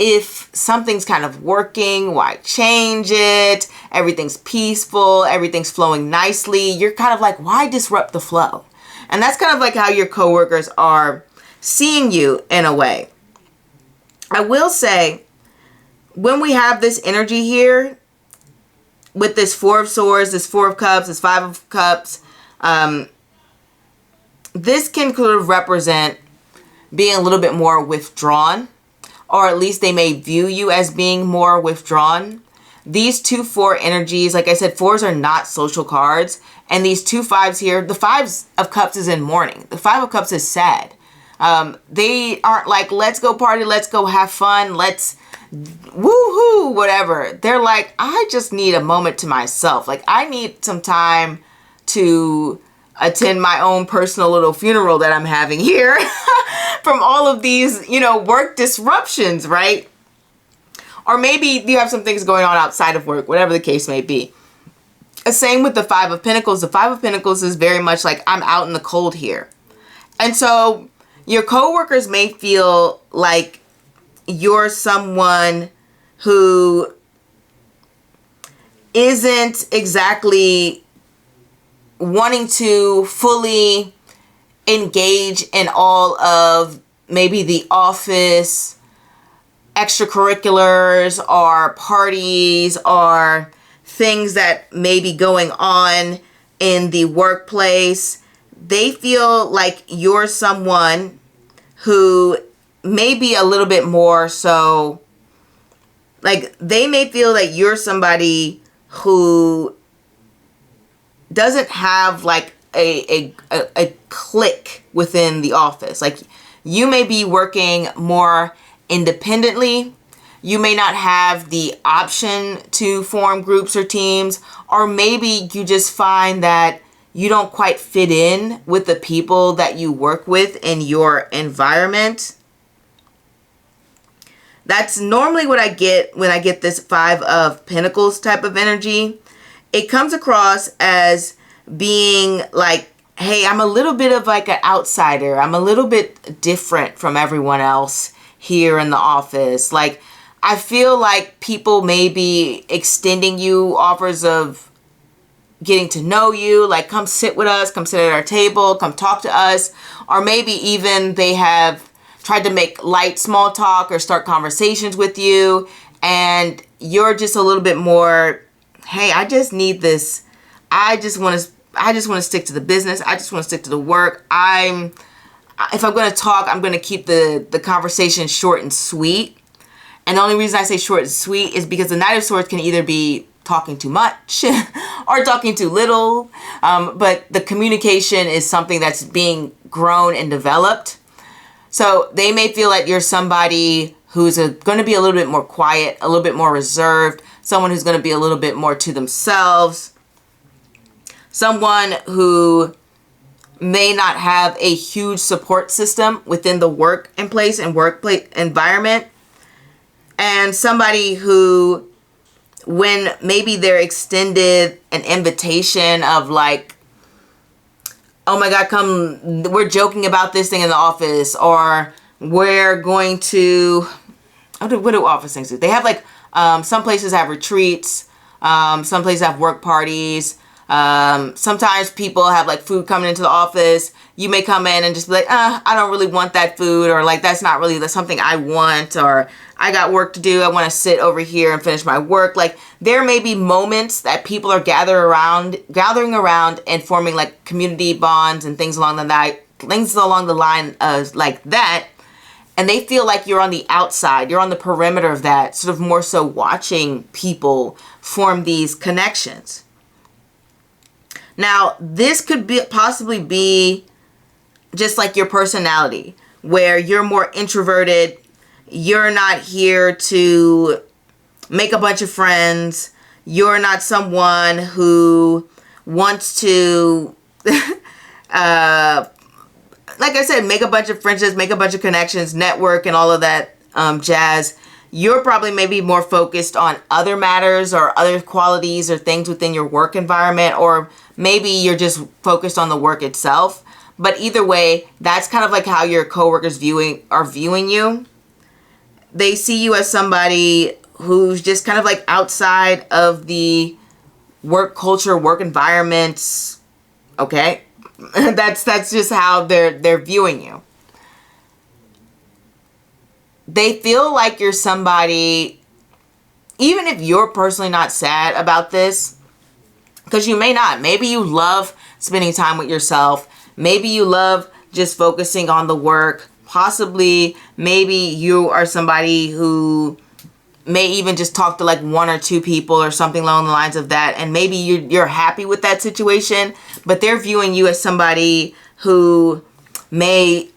if something's kind of working, why change it? Everything's peaceful, everything's flowing nicely. You're kind of like, why disrupt the flow? And that's kind of like how your coworkers are seeing you in a way. I will say, when we have this energy here, with this 4 of Swords, this 4 of Cups, this 5 of Cups, this can sort of represent being a little bit more withdrawn, or at least they may view you as being more withdrawn. These 2 4 energies, like I said, 4s are not social cards. And these 2 5s here, the 5 of Cups is in mourning. The 5 of Cups is sad. They aren't like, let's go party, let's go have fun, let's woohoo, whatever. They're like, I just need a moment to myself. Like, I need some time to attend my own personal little funeral that I'm having here from all of these, work disruptions, right? Or maybe you have some things going on outside of work, whatever the case may be. Same with the Five of Pentacles. The Five of Pentacles is very much like, I'm out in the cold here. And so your coworkers may feel like you're someone who isn't exactly wanting to fully engage in all of maybe the office extracurriculars or parties or things that may be going on in the workplace. They feel like you're someone who may be a little bit more so, like they may feel that you're somebody who doesn't have like a clique within the office. Like you may be working more independently. You may not have the option to form groups or teams, or maybe you just find that you don't quite fit in with the people that you work with in your environment. That's normally what I get when I get this Five of Pentacles type of energy. It comes across as being like, hey, I'm a little bit of like an outsider. I'm a little bit different from everyone else here in the office. Like, I feel like people may be extending you offers of getting to know you, like come sit with us, come sit at our table, come talk to us. Or maybe even they have tried to make light small talk or start conversations with you, and you're just a little bit more, hey, I just need this. I just want to stick to the business. I just want to stick to the work. If I'm going to talk, I'm going to keep the conversation short and sweet. And the only reason I say short and sweet is because the Knight of Swords can either be talking too much or talking too little. But the communication is something that's being grown and developed. So they may feel like you're somebody who's going to be a little bit more quiet, a little bit more reserved, someone who's going to be a little bit more to themselves, someone who may not have a huge support system within the workplace environment, and somebody who, when maybe they're extended an invitation of like, oh my God, come, we're joking about this thing in the office, or we're going to, what do office things do? They have like, some places have retreats, some places have work parties. Sometimes people have like food coming into the office. You may come in and just be like, I don't really want that food, or like, that's something I want, or I got work to do. I want to sit over here and finish my work. Like there may be moments that people are gathering around and forming like community bonds and things along the line of like that. And they feel like you're on the outside, you're on the perimeter of that, sort of more so watching people form these connections. Now, this could possibly be just like your personality, where you're more introverted. You're not here to make a bunch of friends. You're not someone who wants to, like I said, make a bunch of friendships, make a bunch of connections, network, and all of that jazz. You're probably maybe more focused on other matters or other qualities or things within your work environment, or maybe you're just focused on the work itself. But either way, that's kind of like how your coworkers are viewing you. They see you as somebody who's just kind of like outside of the work culture, work environments. Okay, that's just how they're viewing you. They feel like you're somebody, even if you're personally not sad about this, because you may not. Maybe you love spending time with yourself. Maybe you love just focusing on the work. Possibly, maybe you are somebody who may even just talk to like one or two people or something along the lines of that. And maybe you're happy with that situation, but they're viewing you as somebody who may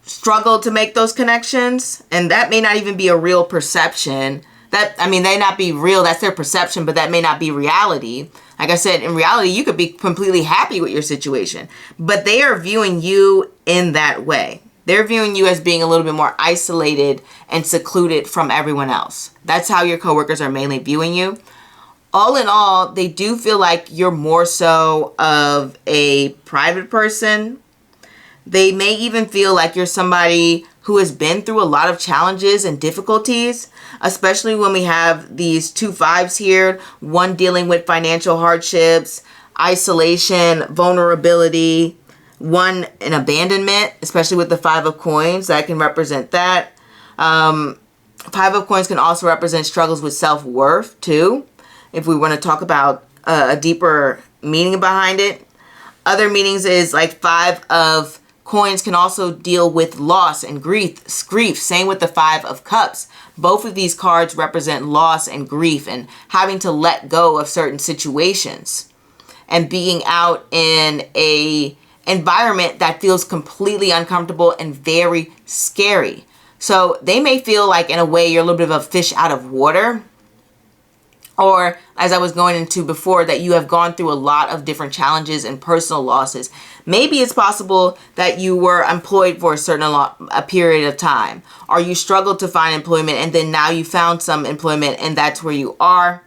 struggle to make those connections. And that may not even be a real perception. They not be real. That's their perception, but that may not be reality. Like I said, in reality, you could be completely happy with your situation, but they are viewing you in that way. They're viewing you as being a little bit more isolated and secluded from everyone else. That's how your coworkers are mainly viewing you. All in all, they do feel like you're more so of a private person. They may even feel like you're somebody who has been through a lot of challenges and difficulties, especially when we have these 2 5s here, one dealing with financial hardships, isolation, vulnerability, one in abandonment, especially with the 5 of coins. That can represent that. 5 of coins can also represent struggles with self-worth too, if we want to talk about a deeper meaning behind it. Other meanings is like 5 of coins can also deal with loss and grief. Same with the 5 of cups. Both of these cards represent loss and grief and having to let go of certain situations and being out in a environment that feels completely uncomfortable and very scary. So they may feel like, in a way, you're a little bit of a fish out of water. Or, as I was going into before, that you have gone through a lot of different challenges and personal losses. Maybe it's possible that you were employed for a period of time, or you struggled to find employment and then now you found some employment and that's where you are.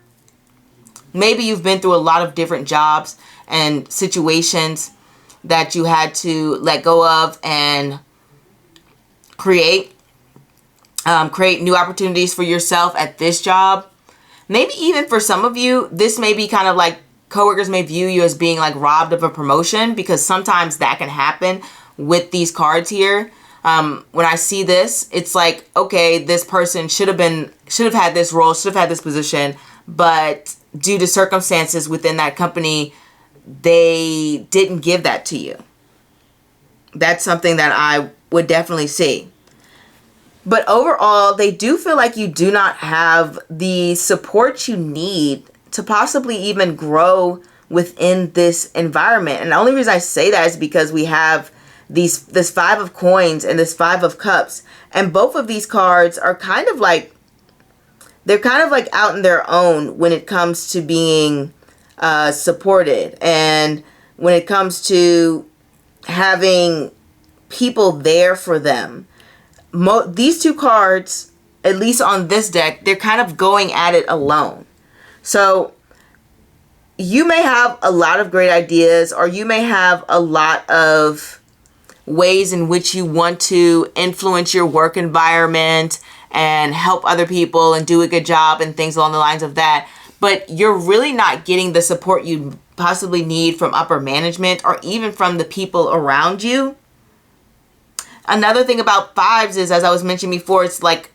Maybe you've been through a lot of different jobs and situations that you had to let go of and create new opportunities for yourself at this job. Maybe even for some of you, this may be kind of like coworkers may view you as being like robbed of a promotion, because sometimes that can happen with these cards here. When I see this, it's like, okay, this person should have had this role, should have had this position, but due to circumstances within that company, they didn't give that to you. That's something that I would definitely see. But overall, they do feel like you do not have the support you need to possibly even grow within this environment. And the only reason I say that is because we have this 5 of coins and this 5 of cups. And both of these cards are kind of like, they're kind of like out in their own when it comes to being supported. And when it comes to having people there for them. These 2 cards, at least on this deck, they're kind of going at it alone. So you may have a lot of great ideas, or you may have a lot of ways in which you want to influence your work environment and help other people and do a good job and things along the lines of that. But you're really not getting the support you possibly need from upper management or even from the people around you. Another thing about 5s is, as I was mentioning before, it's like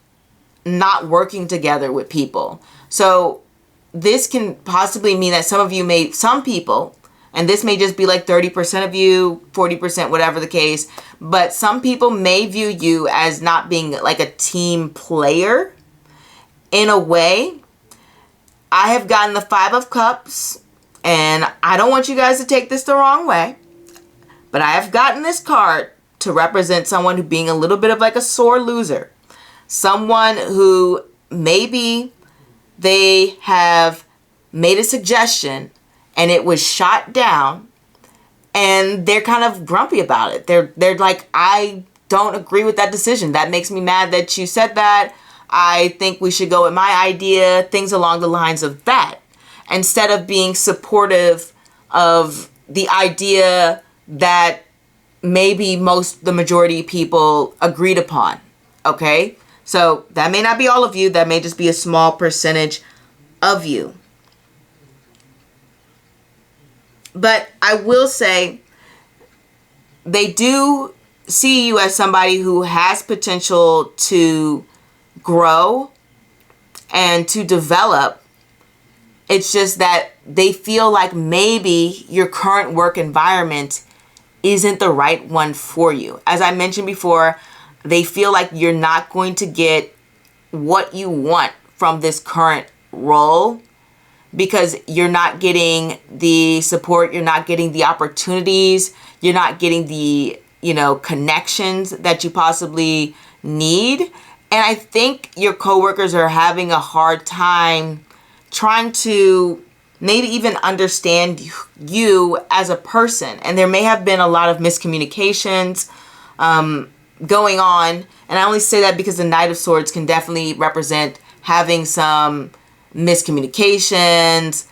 not working together with people. So this can possibly mean that some people, and this may just be like 30% of you, 40%, whatever the case, but some people may view you as not being like a team player in a way. I have gotten the 5 of cups, and I don't want you guys to take this the wrong way, but I have gotten this card to represent someone who being a little bit of like a sore loser. Someone who maybe they have made a suggestion and it was shot down and they're kind of grumpy about it. They're like, I don't agree with that decision. That makes me mad that you said that. I think we should go with my idea, things along the lines of that, instead of being supportive of the idea that maybe the majority of people agreed upon. Okay? So that may not be all of you. That may just be a small percentage of you. But I will say they do see you as somebody who has potential to grow and to develop. It's just that they feel like maybe your current work environment isn't the right one for you. As I mentioned before, they feel like you're not going to get what you want from this current role because you're not getting the support, you're not getting the opportunities, you're not getting the, connections that you possibly need. And I think your coworkers are having a hard time trying to maybe even understand you as a person. And there may have been a lot of miscommunications going on. And I only say that because the Knight of Swords can definitely represent having some miscommunications,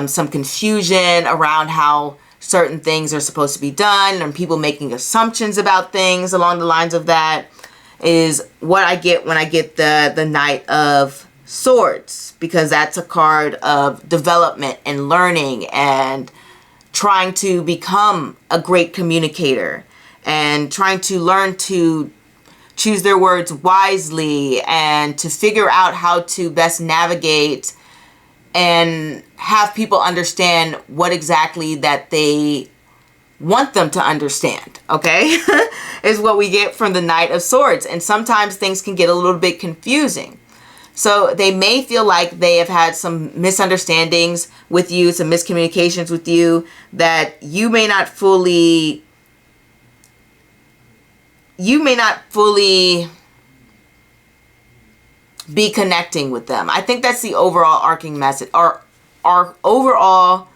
some confusion around how certain things are supposed to be done, and people making assumptions about things along the lines of that is what I get when I get the Knight of Swords, because that's a card of development and learning and trying to become a great communicator and trying to learn to choose their words wisely and to figure out how to best navigate and have people understand what exactly that they want them to understand, okay? Is what we get from the Knight of Swords. And sometimes things can get a little bit confusing. So they may feel like they have had some misunderstandings with you, some miscommunications with you, that you may not fully be connecting with them. I think that's the overall arcing message, or our overall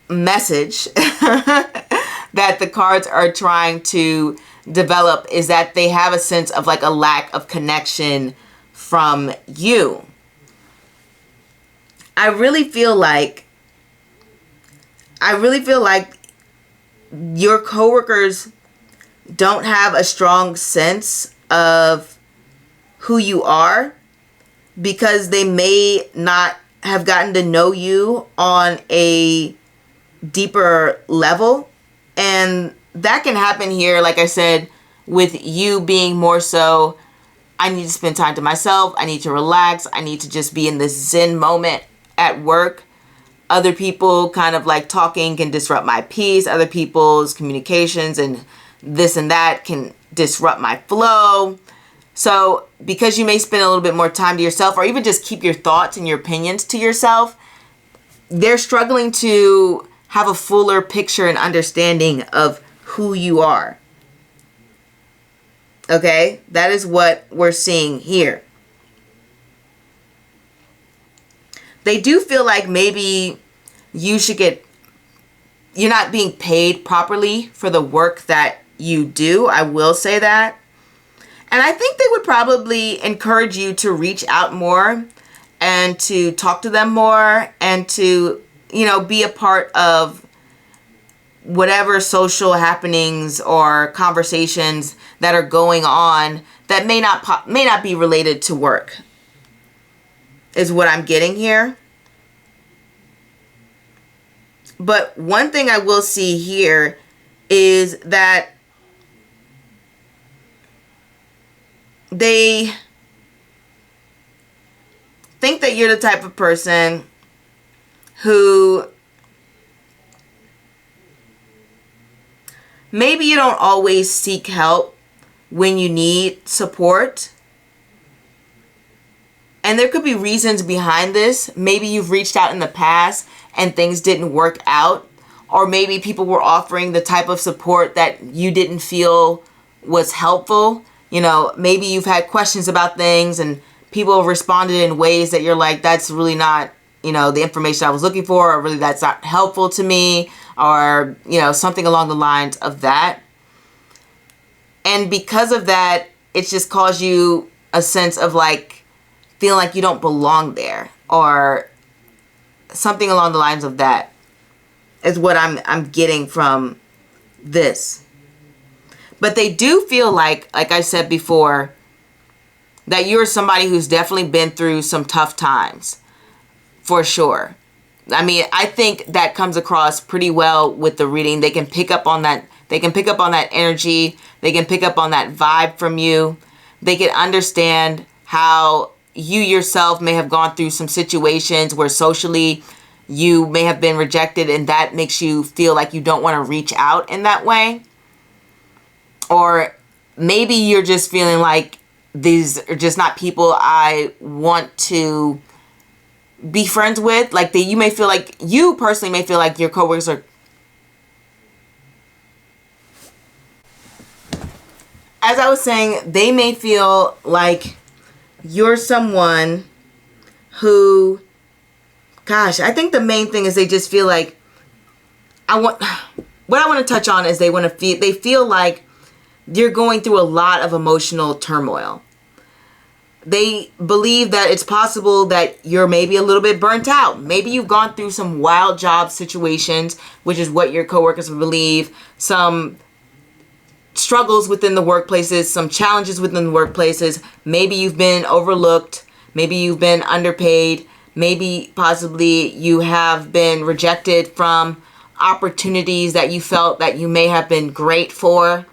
message that the cards are trying to develop, is that they have a sense of like a lack of connection from you. I really feel like your coworkers don't have a strong sense of who you are, because they may not have gotten to know you on a deeper level. And that can happen here, like I said, with you being more so, I need to spend time to myself, I need to relax, I need to just be in this zen moment at work. Other people kind of like talking can disrupt my peace. Other people's communications and this and that can disrupt my flow. So because you may spend a little bit more time to yourself, or even just keep your thoughts and your opinions to yourself, they're struggling to have a fuller picture and understanding of who you are. Okay? That is what we're seeing here. They do feel like maybe you're not being paid properly for the work that you do. I will say that. And I think they would probably encourage you to reach out more and to talk to them more and to, be a part of whatever social happenings or conversations that are going on that may not be related to work, is what I'm getting here. But one thing I will see here is that they think that you're the type of person who maybe you don't always seek help when you need support. And there could be reasons behind this. Maybe you've reached out in the past and things didn't work out. Or maybe people were offering the type of support that you didn't feel was helpful. Maybe you've had questions about things and people have responded in ways that you're like, that's really not, the information I was looking for, or really that's not helpful to me, or, something along the lines of that. And because of that, it's just caused you a sense of like, feeling like you don't belong there, or something along the lines of that is what I'm getting from this. But they do feel like I said before, that you're somebody who's definitely been through some tough times, for sure. I mean, I think that comes across pretty well with the reading. They can pick up on that. They can pick up on that energy. They can pick up on that vibe from you. They can understand how you yourself may have gone through some situations where socially you may have been rejected, and that makes you feel like you don't want to reach out in that way. Or maybe you're just feeling like these are just not people I want to be friends with. Like you may feel like, you personally may feel like your coworkers are, as I was saying, they may feel like you're someone who gosh, I think the main thing is they just feel like what I want to touch on is they feel like you're going through a lot of emotional turmoil. They believe that it's possible that you're maybe a little bit burnt out. Maybe you've gone through some wild job situations, which is what your coworkers believe, some struggles within the workplaces, some challenges within the workplaces. Maybe you've been overlooked. Maybe you've been underpaid. Maybe possibly you have been rejected from opportunities that you felt that you may have been great for.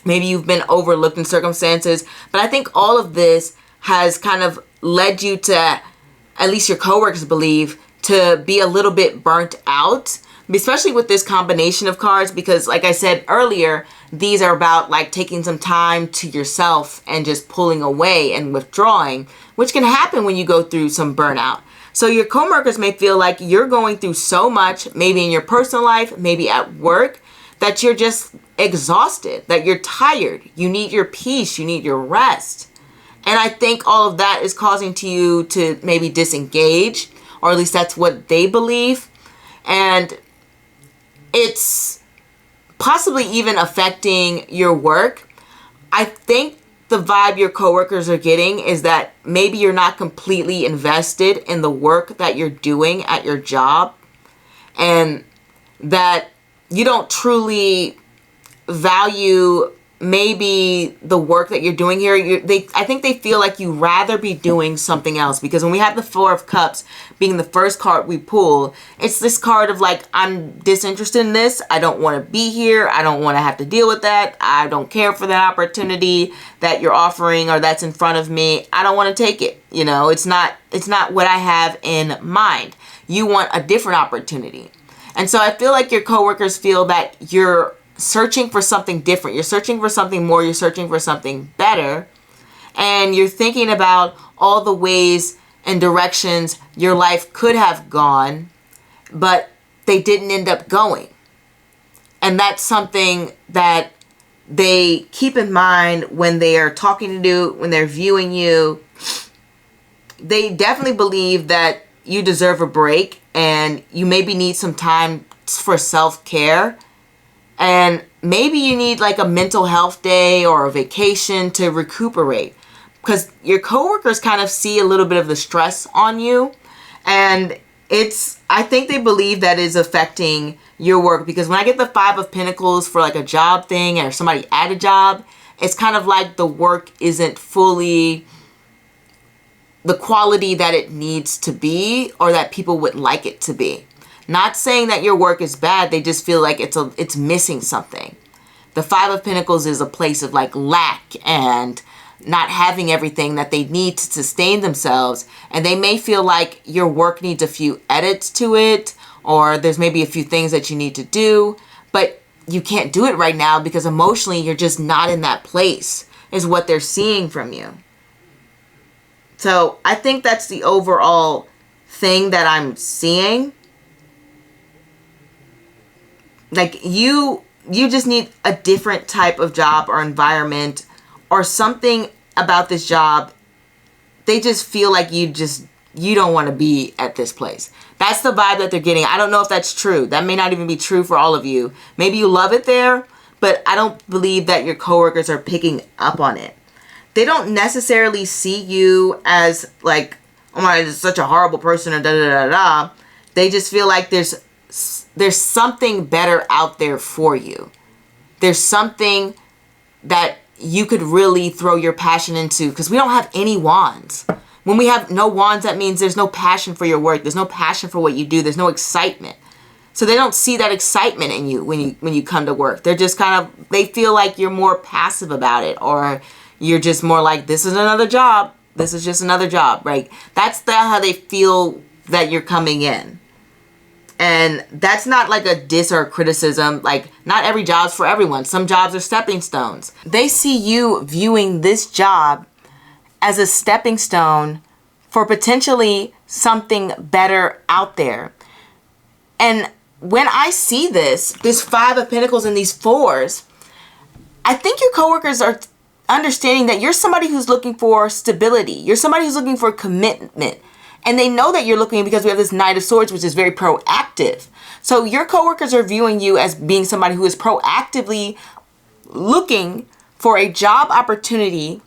Maybe you've been overlooked in circumstances. But I think all of this has kind of led you to, at least your coworkers believe, to be a little bit burnt out, especially with this combination of cards, because like I said earlier, these are about like taking some time to yourself and just pulling away and withdrawing, which can happen when you go through some burnout. So your coworkers may feel like you're going through so much, maybe in your personal life, maybe at work, that you're just exhausted, that you're tired. You need your peace. You need your rest. And I think all of that is causing you to maybe disengage, or at least that's what they believe. And it's possibly even affecting your work. I think the vibe your coworkers are getting is that maybe you're not completely invested in the work that you're doing at your job, and that you don't truly value maybe the work that you're doing here. I think they feel like you'd rather be doing something else, because when we have the Four of Cups being the first card we pull, it's this card of like, I'm disinterested in this. I don't want to be here. I don't want to have to deal with that. I don't care for that opportunity that you're offering or that's in front of me. I don't want to take it. You know, it's not what I have in mind. You want a different opportunity. And so I feel like your coworkers feel that you're searching for something different. You're searching for something more. You're searching for something better. And you're thinking about all the ways and directions your life could have gone, but they didn't end up going. And that's something that they keep in mind when they are talking to you, when they're viewing you. They definitely believe that you deserve a break, and you maybe need some time for self-care. And maybe you need like a mental health day or a vacation to recuperate, because your coworkers kind of see a little bit of the stress on you. And I think they believe that is affecting your work, because when I get the Five of Pentacles for like a job thing or somebody at a job, it's kind of like the work isn't fully the quality that it needs to be, or that people would like it to be. Not saying that your work is bad. They just feel like it's missing something. The Five of Pentacles is a place of like lack and not having everything that they need to sustain themselves. And they may feel like your work needs a few edits to it, or there's maybe a few things that you need to do, but you can't do it right now because emotionally you're just not in that place, is what they're seeing from you. So I think that's the overall thing that I'm seeing. Like you just need a different type of job or environment, or something about this job. They just feel like you don't want to be at this place. That's the vibe that they're getting. I don't know if that's true. That may not even be true for all of you. Maybe you love it there, but I don't believe that your coworkers are picking up on it. They don't necessarily see you as like, oh my, this is such a horrible person, or da da da da. They just feel like there's something better out there for you. There's something that you could really throw your passion into, because we don't have any wands. When we have no wands, that means there's no passion for your work. There's no passion for what you do. There's no excitement. So they don't see that excitement in you when you come to work. They're just kind of, they feel like you're more passive about it, or you're just more like, this is another job. This is just another job, right? That's how they feel that you're coming in. And that's not like a diss or a criticism. Like, not every job's for everyone. Some jobs are stepping stones. They see you viewing this job as a stepping stone for potentially something better out there. And when I see this Five of Pentacles and these fours, I think your coworkers are understanding that you're somebody who's looking for stability. You're somebody who's looking for commitment. And they know that you're looking because we have this Knight of Swords, which is very proactive. So your coworkers are viewing you as being somebody who is proactively looking for a job opportunity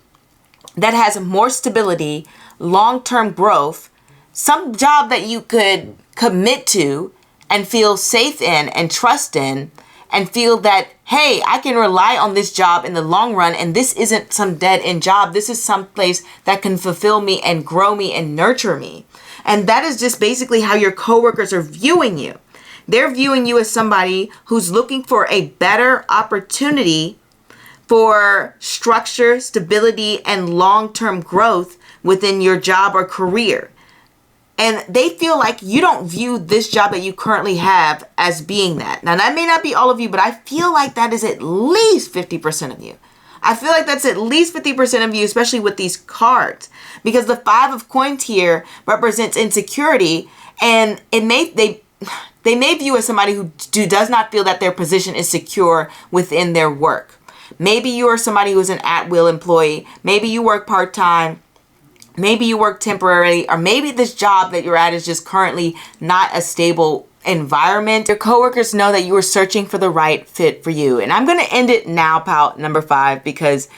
that has more stability, long-term growth, some job that you could commit to and feel safe in and trust in, and feel that, hey, I can rely on this job in the long run, and this isn't some dead-end job. This is some place that can fulfill me and grow me and nurture me. And that is just basically how your coworkers are viewing you. They're viewing you as somebody who's looking for a better opportunity for structure, stability, and long-term growth within your job or career. And they feel like you don't view this job that you currently have as being that. Now, that may not be all of you, but I feel like that is at least 50% of you. I feel like that's at least 50% of you, especially with these cards. Because the Five of Coins here represents insecurity, and they may view as somebody who does not feel that their position is secure within their work. Maybe you are somebody who is an at-will employee. Maybe you work part-time. Maybe you work temporarily, or maybe this job that you're at is just currently not a stable environment. Your coworkers know that you are searching for the right fit for you. And I'm going to end it now, pal, number 5, because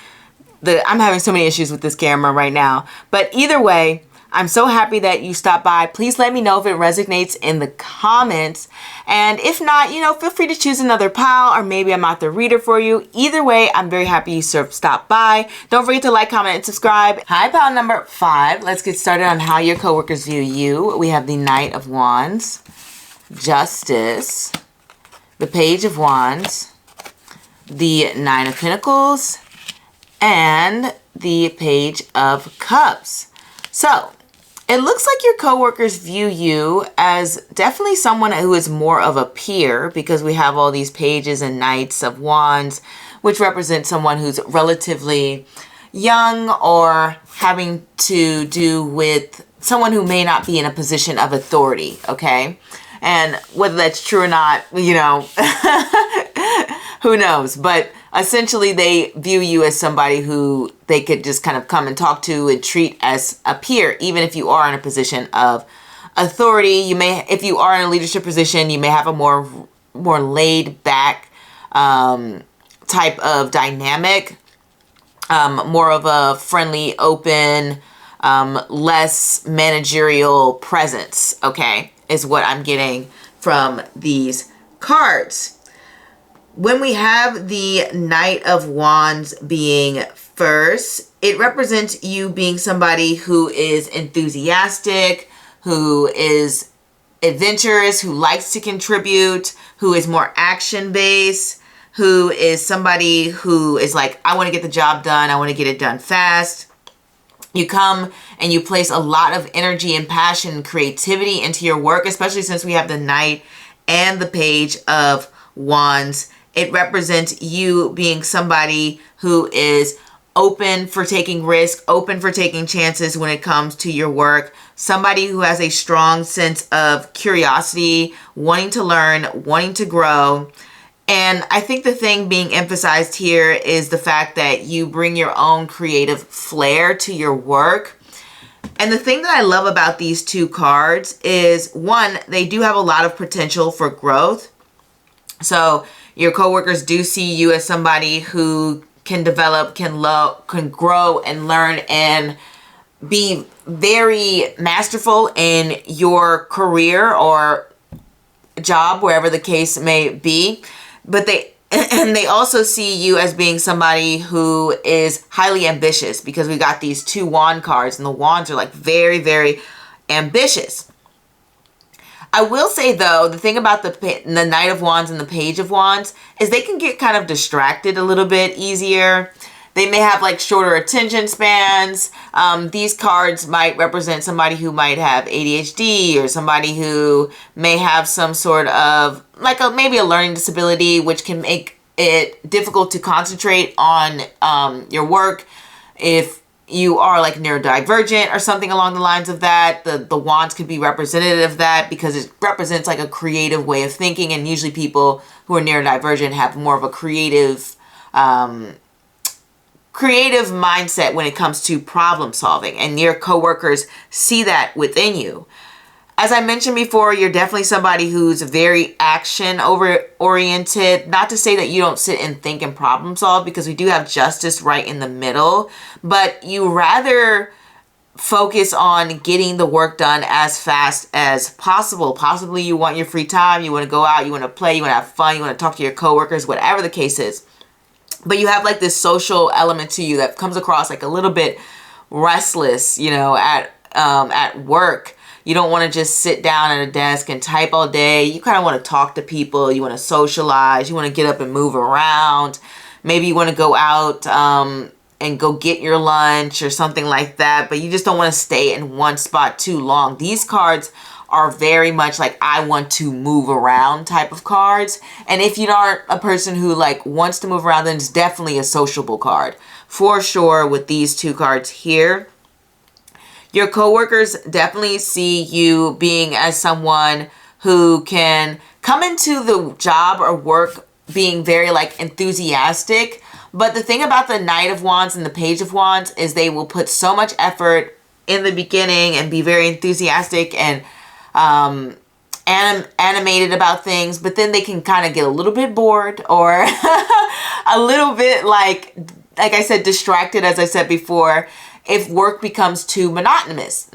I'm having so many issues with this camera right now. But either way, I'm so happy that you stopped by. Please let me know if it resonates in the comments. And if not, feel free to choose another pile, or maybe I'm not the reader for you. Either way, I'm very happy you stopped by. Don't forget to like, comment, and subscribe. Hi, pile number 5. Let's get started on how your coworkers view you. We have the Knight of Wands, Justice, the Page of Wands, the Nine of Pentacles, and the Page of Cups. So, it looks like your coworkers view you as definitely someone who is more of a peer, because we have all these pages and Knights of Wands, which represent someone who's relatively young or having to do with someone who may not be in a position of authority, okay? And whether that's true or not, who knows? But essentially, they view you as somebody who they could just kind of come and talk to and treat as a peer, even if you are in a position of authority. If you are in a leadership position, you may have a more laid back type of dynamic, more of a friendly, open, less managerial presence, okay, is what I'm getting from these cards. When we have the Knight of Wands being first, it represents you being somebody who is enthusiastic, who is adventurous, who likes to contribute, who is more action-based, who is somebody who is like, I want to get the job done, I want to get it done fast. You come and you place a lot of energy and passion and creativity into your work, especially since we have the Knight and the Page of Wands. It represents you being somebody who is open for taking risks, open for taking chances when it comes to your work. Somebody who has a strong sense of curiosity, wanting to learn, wanting to grow. And I think the thing being emphasized here is the fact that you bring your own creative flair to your work. And the thing that I love about these two cards is, one, they do have a lot of potential for growth. So your coworkers do see you as somebody who can develop, can grow and learn and be very masterful in your career or job, wherever the case may be. But they also see you as being somebody who is highly ambitious, because we got these two wand cards, and the wands are like very, very ambitious. I will say, though, the thing about the Knight of Wands and the Page of Wands is they can get kind of distracted a little bit easier. They may have like shorter attention spans. These cards might represent somebody who might have ADHD, or somebody who may have some sort of maybe a learning disability, which can make it difficult to concentrate on your work. If you are like neurodivergent or something along the lines of that, the wands could be representative of that, because it represents like a creative way of thinking. And usually people who are neurodivergent have more of a creative creative mindset when it comes to problem solving, and your coworkers see that within you. As I mentioned before, you're definitely somebody who's very action oriented. Not to say that you don't sit and think and problem solve, because we do have justice right in the middle, but you rather focus on getting the work done as fast as possible. Possibly you want your free time, you want to go out, you want to play, you want to have fun, you want to talk to your coworkers, whatever the case is. But you have like this social element to you that comes across like a little bit restless, you know, at work. You don't want to just sit down at a desk and type all day. You kind of want to talk to people. You want to socialize. You want to get up and move around. Maybe you want to go out and go get your lunch or something like that. But you just don't want to stay in one spot too long. These cards are very much like I want to move around type of cards. And if you aren't a person who like wants to move around, then it's definitely a sociable card. For sure with these two cards here. Your coworkers definitely see you being as someone who can come into the job or work being very like enthusiastic. But the thing about the Knight of Wands and the Page of Wands is they will put so much effort in the beginning and be very enthusiastic and animated about things, but then they can kind of get a little bit bored or a little bit like I said, distracted, as I said before, if work becomes too monotonous.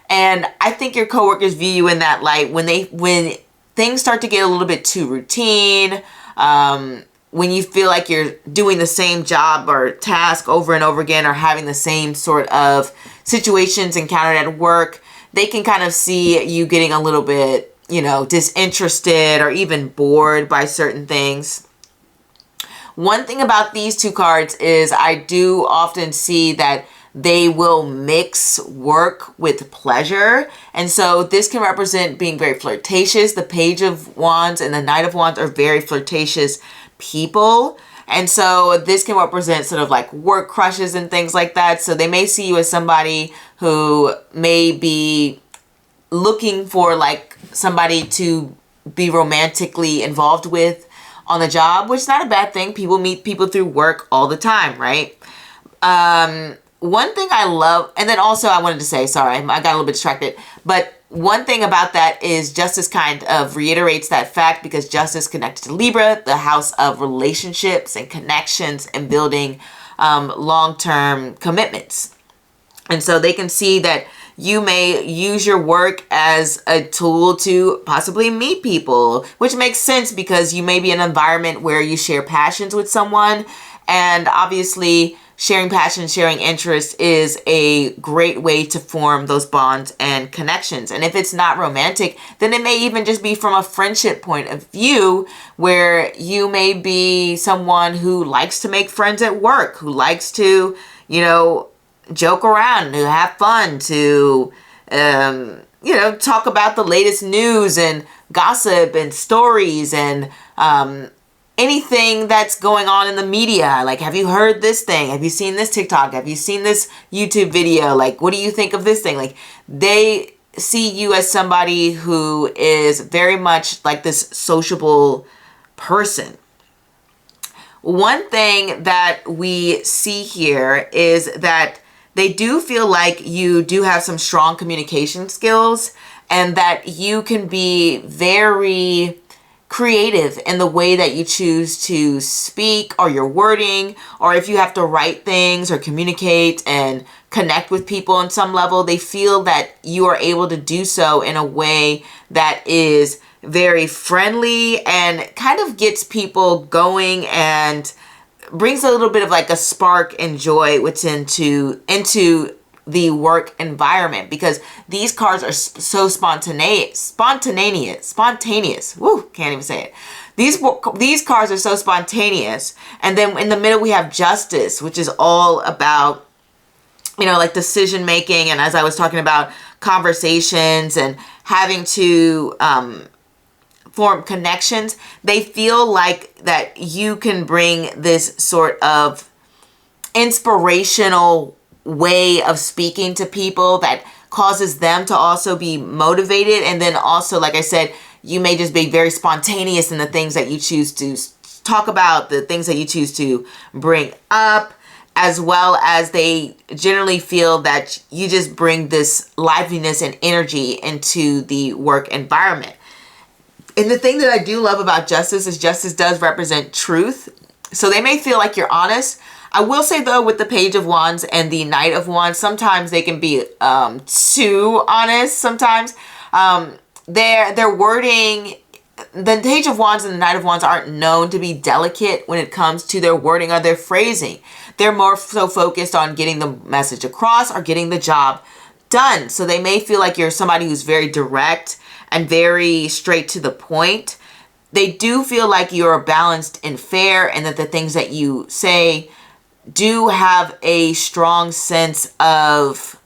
And I think your coworkers view you in that light when things start to get a little bit too routine, when you feel like you're doing the same job or task over and over again, or having the same sort of situations encountered at work, they can kind of see you getting a little bit, you know, disinterested or even bored by certain things. One thing about these two cards is I do often see that they will mix work with pleasure. And so this can represent being very flirtatious. The Page of Wands and the Knight of Wands are very flirtatious people. And so this can represent sort of like work crushes and things like that. So they may see you as somebody who may be looking for like somebody to be romantically involved with on the job, which is not a bad thing. People meet people through work all the time, right? One thing I love, and then also I wanted to say, sorry, I got a little bit distracted, but one thing about that is Justice kind of reiterates that fact, because Justice connected to Libra, the house of relationships and connections and building long-term commitments. And so they can see that you may use your work as a tool to possibly meet people, which makes sense because you may be in an environment where you share passions with someone. And obviously sharing passion, sharing interest is a great way to form those bonds and connections. And if it's not romantic, then it may even just be from a friendship point of view, where you may be someone who likes to make friends at work, who likes to, you know, joke around, to have fun, to, you know, talk about the latest news and gossip and stories and anything that's going on in the media. Like, have you heard this thing? Have you seen this TikTok? Have you seen this YouTube video? Like, what do you think of this thing? Like, they see you as somebody who is very much like this sociable person. One thing that we see here is that they do feel like you do have some strong communication skills, and that you can be very creative in the way that you choose to speak, or your wording, or if you have to write things or communicate and connect with people on some level. They feel that you are able to do so in a way that is very friendly and kind of gets people going and brings a little bit of like a spark and joy into the work environment, because these cards are so spontaneous. Woo, can't even say it. These cards are so spontaneous. And then in the middle we have Justice, which is all about, you know, like decision making, and as I was talking about, conversations and having to form connections. They feel like that you can bring this sort of inspirational way of speaking to people that causes them to also be motivated. And then also, like I said, you may just be very spontaneous in the things that you choose to talk about, the things that you choose to bring up. as well as they generally feel that you just bring this liveliness and energy into the work environment. And the thing that I do love about Justice is Justice does represent truth. So they may feel like you're honest. I will say though, with the Page of Wands and the Knight of Wands, sometimes they can be too honest. Sometimes their wording, the Page of Wands and the Knight of Wands aren't known to be delicate when it comes to their wording or their phrasing. They're more so focused on getting the message across or getting the job done. So they may feel like you're somebody who's very direct and very straight to the point. They do feel like you're balanced and fair, and that the things that you say do have a strong sense of,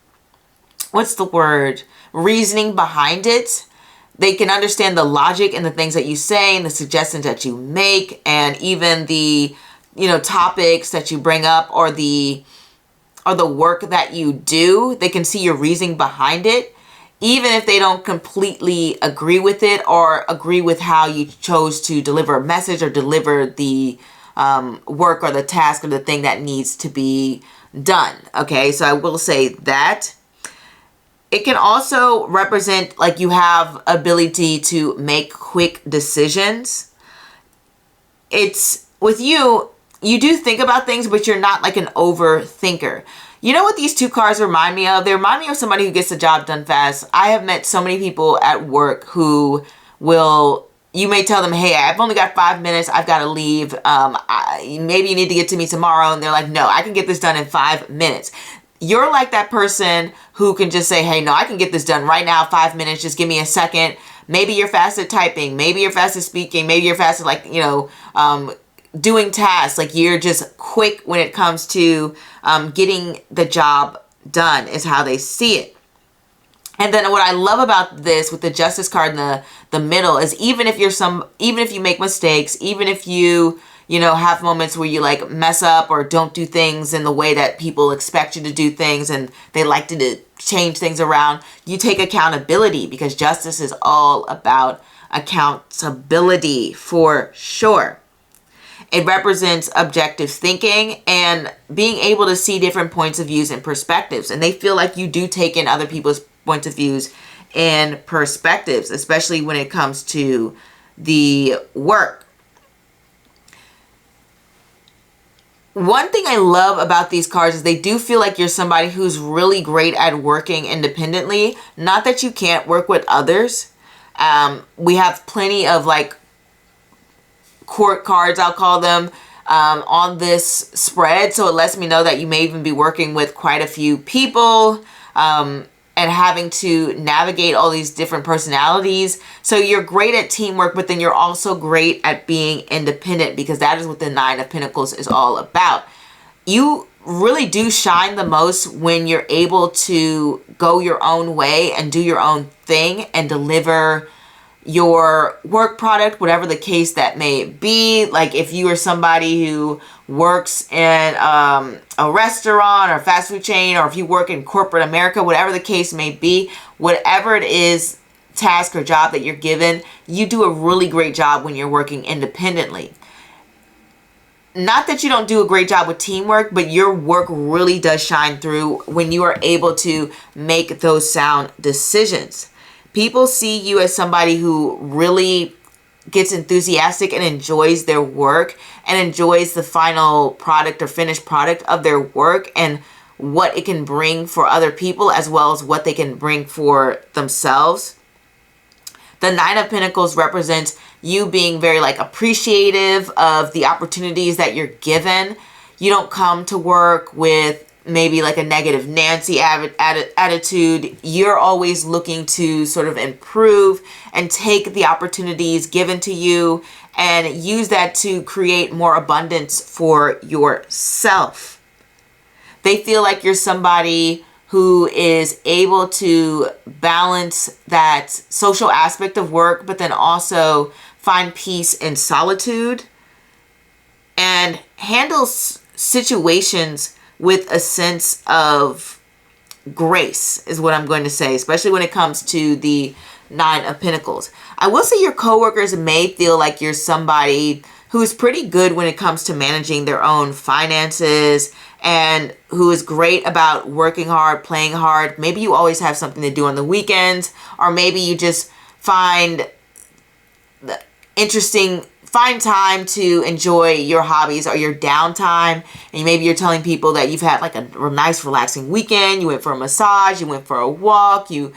what's the word, reasoning behind it. They can understand the logic and the things that you say and the suggestions that you make, and even the, topics that you bring up or the work that you do. They can see your reasoning behind it, even if they don't completely agree with it or agree with how you chose to deliver a message or deliver the work or the task or the thing that needs to be done. Okay, so I will say that. It can also represent like you have ability to make quick decisions. It's with you do think about things, but you're not like an overthinker. You know what these two cards remind me of? They remind me of somebody who gets the job done fast. I have met so many people at work who you may tell them, hey, I've only got 5 minutes. I've got to leave. Maybe you need to get to me tomorrow. And they're like, no, I can get this done in 5 minutes. You're like that person who can just say, hey, no, I can get this done right now, 5 minutes. Just give me a second. Maybe you're fast at typing. Maybe you're fast at speaking. Maybe you're fast at doing tasks. Like you're just quick when it comes to getting the job done is how they see it. And then what I love about this with the Justice card in the middle is even if you make mistakes, even if you have moments where you like mess up or don't do things in the way that people expect you to do things and they like to change things around, you take accountability, because Justice is all about accountability for sure. It represents objective thinking and being able to see different points of views and perspectives. And they feel like you do take in other people's points of views and perspectives, especially when it comes to the work. One thing I love about these cards is they do feel like you're somebody who's really great at working independently. Not that you can't work with others. We have plenty of like court cards, I'll call them, on this spread. So it lets me know that you may even be working with quite a few people and having to navigate all these different personalities. So you're great at teamwork, but then you're also great at being independent, because that is what the Nine of Pentacles is all about. You really do shine the most when you're able to go your own way and do your own thing and deliver your work product, whatever the case that may be. Like if you are somebody who works in a restaurant or fast food chain, or if you work in corporate America, whatever the case may be, whatever it is, task or job that you're given, you do a really great job when you're working independently. Not that you don't do a great job with teamwork, but your work really does shine through when you are able to make those sound decisions. People see you as somebody who really gets enthusiastic and enjoys their work and enjoys the final product or finished product of their work and what it can bring for other people, as well as what they can bring for themselves. The Nine of Pentacles represents you being very like appreciative of the opportunities that you're given. You don't come to work with maybe like a negative Nancy attitude. You're always looking to sort of improve and take the opportunities given to you and use that to create more abundance for yourself. They feel like you're somebody who is able to balance that social aspect of work, but then also find peace in solitude and handle situations with a sense of grace is what I'm going to say, especially when it comes to the Nine of Pentacles. I will say your coworkers may feel like you're somebody who's pretty good when it comes to managing their own finances and who is great about working hard, playing hard. Maybe you always have something to do on the weekends, or maybe you just find time to enjoy your hobbies or your downtime. And maybe you're telling people that you've had like a nice relaxing weekend. You went for a massage, you went for a walk, you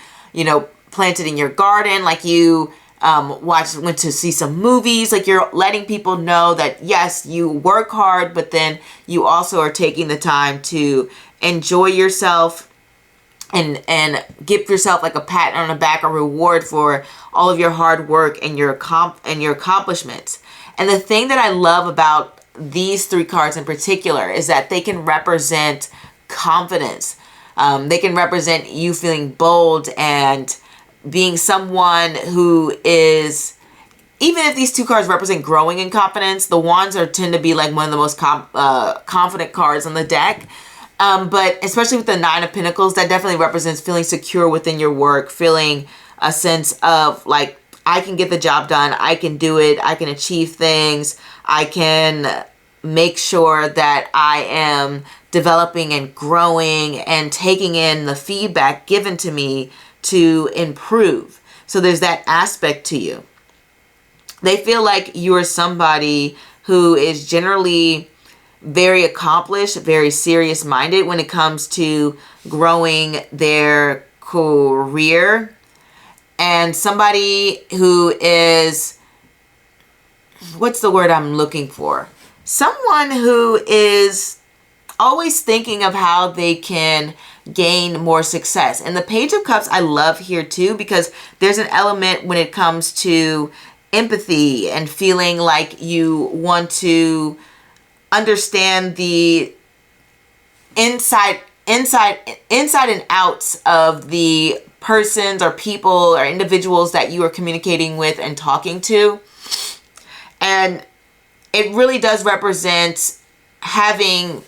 planted in your garden, like you went to see some movies. Like you're letting people know that yes, you work hard, but then you also are taking the time to enjoy yourself and give yourself like a pat on the back, a reward for all of your hard work and your accomplishments. And the thing that I love about these 3 cards in particular is that they can represent confidence. They can represent you feeling bold and being someone who is, even if these 2 cards represent growing in confidence, the wands tend to be like one of the most confident cards on the deck. But especially with the 9 of Pentacles, that definitely represents feeling secure within your work, feeling a sense of like, I can get the job done, I can do it, I can achieve things, I can make sure that I am developing and growing and taking in the feedback given to me to improve. So there's that aspect to you. They feel like you are somebody who is generally very accomplished, very serious minded when it comes to growing their career, and somebody who is, what's the word I'm looking for? Someone who is always thinking of how they can gain more success. And the Page of Cups I love here too, because there's an element when it comes to empathy and feeling like you want to understand the inside and outs of the persons or people or individuals that you are communicating with and talking to. And it really does represent having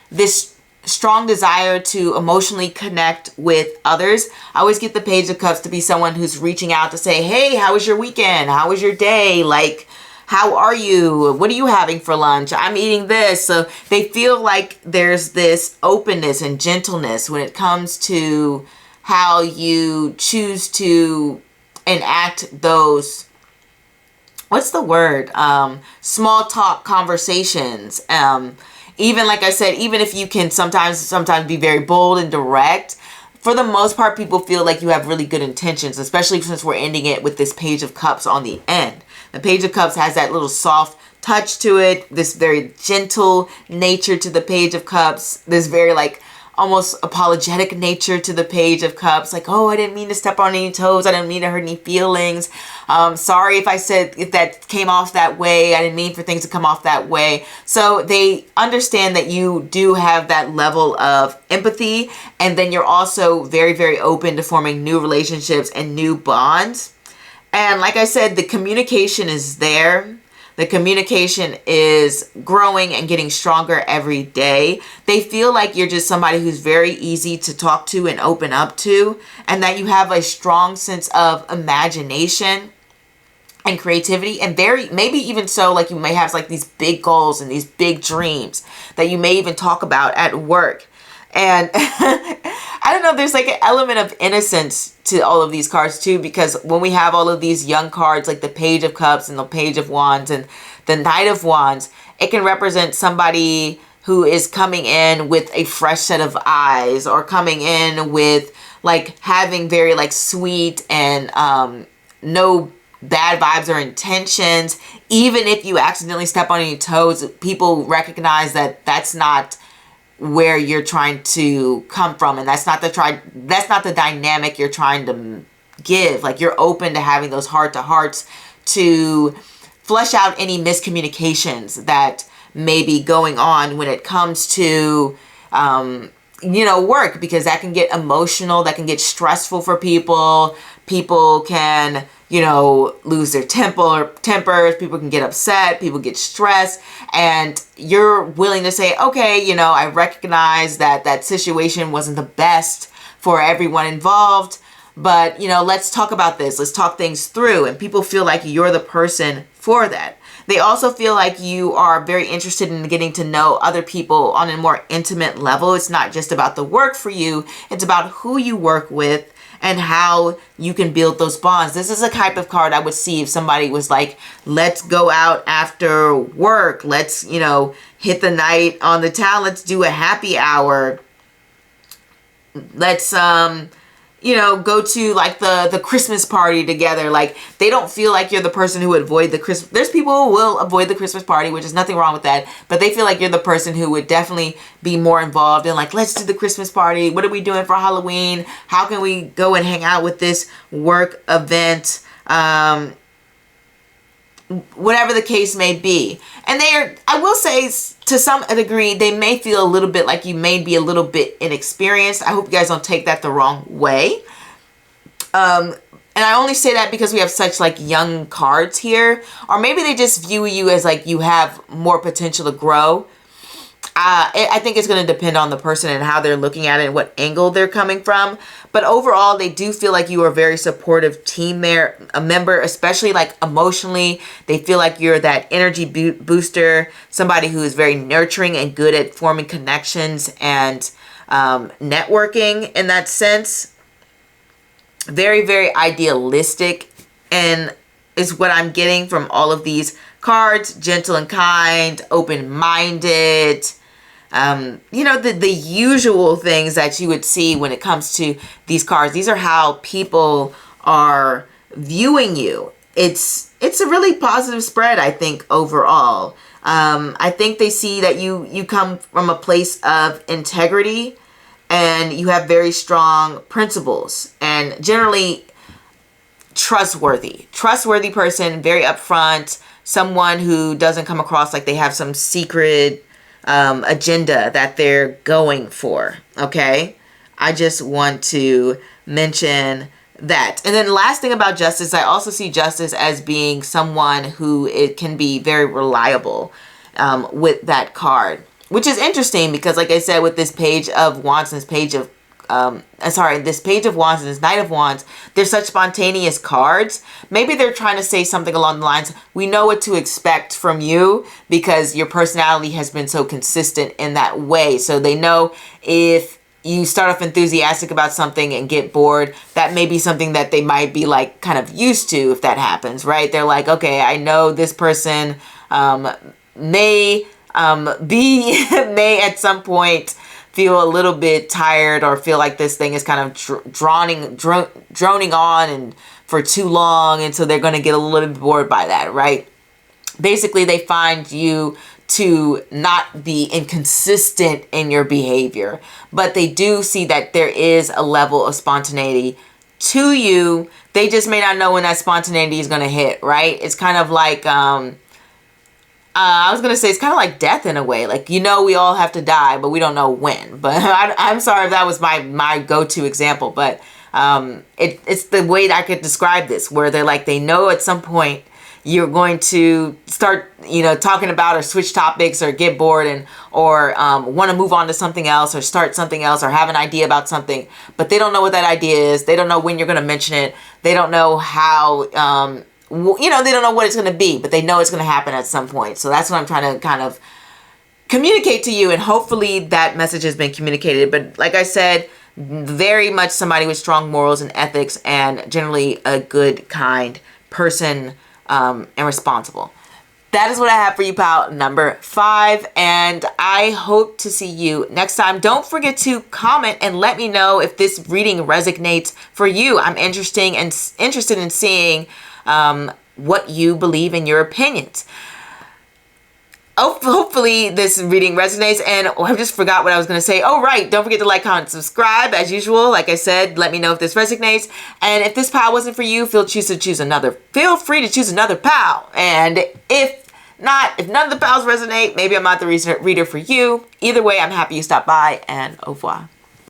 this strong desire to emotionally connect with others. I always get the Page of Cups to be someone who's reaching out to say, hey, how was your weekend? How was your day? Like, how are you? What are you having for lunch? I'm eating this. So they feel like there's this openness and gentleness when it comes to how you choose to enact those, what's the word? Small talk conversations. Even like I said, even if you can sometimes be very bold and direct, for the most part, people feel like you have really good intentions, especially since we're ending it with this Page of Cups on the end. The Page of Cups has that little soft touch to it, this very gentle nature to the Page of Cups, this very like almost apologetic nature to the Page of Cups. Like, oh, I didn't mean to step on any toes. I didn't mean to hurt any feelings. Sorry if that came off that way. I didn't mean for things to come off that way. So they understand that you do have that level of empathy. And then you're also very, very open to forming new relationships and new bonds. And like I said, the communication is there. The communication is growing and getting stronger every day. They feel like you're just somebody who's very easy to talk to and open up to, and that you have a strong sense of imagination and creativity, and maybe even so, like you may have like these big goals and these big dreams that you may even talk about at work. And I don't know, there's like an element of innocence to all of these cards too, because when we have all of these young cards like the Page of Cups and the Page of Wands and the Knight of Wands, it can represent somebody who is coming in with a fresh set of eyes, or coming in with like having very like sweet and no bad vibes or intentions. Even if you accidentally step on any toes, people recognize that that's not where you're trying to come from, and that's not the dynamic you're trying to give. Like, you're open to having those heart-to-hearts to flesh out any miscommunications that may be going on when it comes to work, because that can get emotional, that can get stressful for people. People can lose their tempers, people can get upset, people get stressed, and you're willing to say, okay, I recognize that situation wasn't the best for everyone involved, but let's talk about this, let's talk things through. And people feel like you're the person for that. They also feel like you are very interested in getting to know other people on a more intimate level. It's not just about the work for you. It's about who you work with and how you can build those bonds. This is a type of card I would see if somebody was like, let's go out after work. Let's, you know, hit the night on the town. Let's do a happy hour. Let's, you know, go to like the Christmas party together. Like, they don't feel like you're the person who would avoid the Christmas. There's people who will avoid the Christmas party, which is nothing wrong with that. But they feel like you're the person who would definitely be more involved in like, let's do the Christmas party. What are we doing for Halloween? How can we go and hang out with this work event? Whatever the case may be. And they are, I will say, to some degree, they may feel a little bit like you may be a little bit inexperienced. I hope you guys don't take that the wrong way. And I only say that because we have such like young cards here. Or maybe they just view you as like you have more potential to grow. I think it's going to depend on the person and how they're looking at it and what angle they're coming from. But overall, they do feel like you are a very supportive a member, especially like emotionally. They feel like you're that energy booster, somebody who is very nurturing and good at forming connections and networking in that sense. Very, very idealistic, and is what I'm getting from all of these cards. Gentle and kind, open-minded, you know, the usual things that you would see when it comes to these cards. These are how people are viewing you. It's a really positive spread, I think, overall. I think they see that you come from a place of integrity and you have very strong principles and generally trustworthy person, very upfront, someone who doesn't come across like they have some secret agenda that they're going for. Okay, I just want to mention that. And then the last thing about Justice, I also see Justice as being someone who it can be very reliable with that card, which is interesting because, like I said, with this Page of Wands and this Page of this Page of Wands and this Knight of Wands, they're such spontaneous cards. Maybe they're trying to say something along the lines, we know what to expect from you because your personality has been so consistent in that way. So they know if you start off enthusiastic about something and get bored, that may be something that they might be like kind of used to if that happens, right? They're like, okay, I know this person may at some point feel a little bit tired or feel like this thing is kind of droning on and for too long, and so they're going to get a little bit bored by that, right? Basically, they find you to not be inconsistent in your behavior, but they do see that there is a level of spontaneity to you. They just may not know when that spontaneity is going to hit, right? It's kind of like I was going to say it's kind of like death in a way. Like, you know, we all have to die, but we don't know when. But I'm sorry if that was my go-to example. But it's the way that I could describe this, where they're like, they know at some point you're going to start, you know, talking about or switch topics or get bored or want to move on to something else or start something else or have an idea about something. But they don't know what that idea is. They don't know when you're going to mention it. They don't know how... you know, they don't know what it's going to be, but they know it's going to happen at some point. So that's what I'm trying to kind of communicate to you. And hopefully that message has been communicated. But like I said, very much somebody with strong morals and ethics and generally a good, kind person and responsible. That is what I have for you, pal, number 5. And I hope to see you next time. Don't forget to comment and let me know if this reading resonates for you. I'm interested in seeing what you believe in your opinions. Hopefully this reading resonates. And I just forgot what I was going to say. Oh, right. Don't forget to like, comment, subscribe as usual. Like I said, let me know if this resonates. And if this pal wasn't for you, feel free to choose another pal. And if none of the pals resonate, maybe I'm not the reader for you. Either way, I'm happy you stopped by, and au revoir.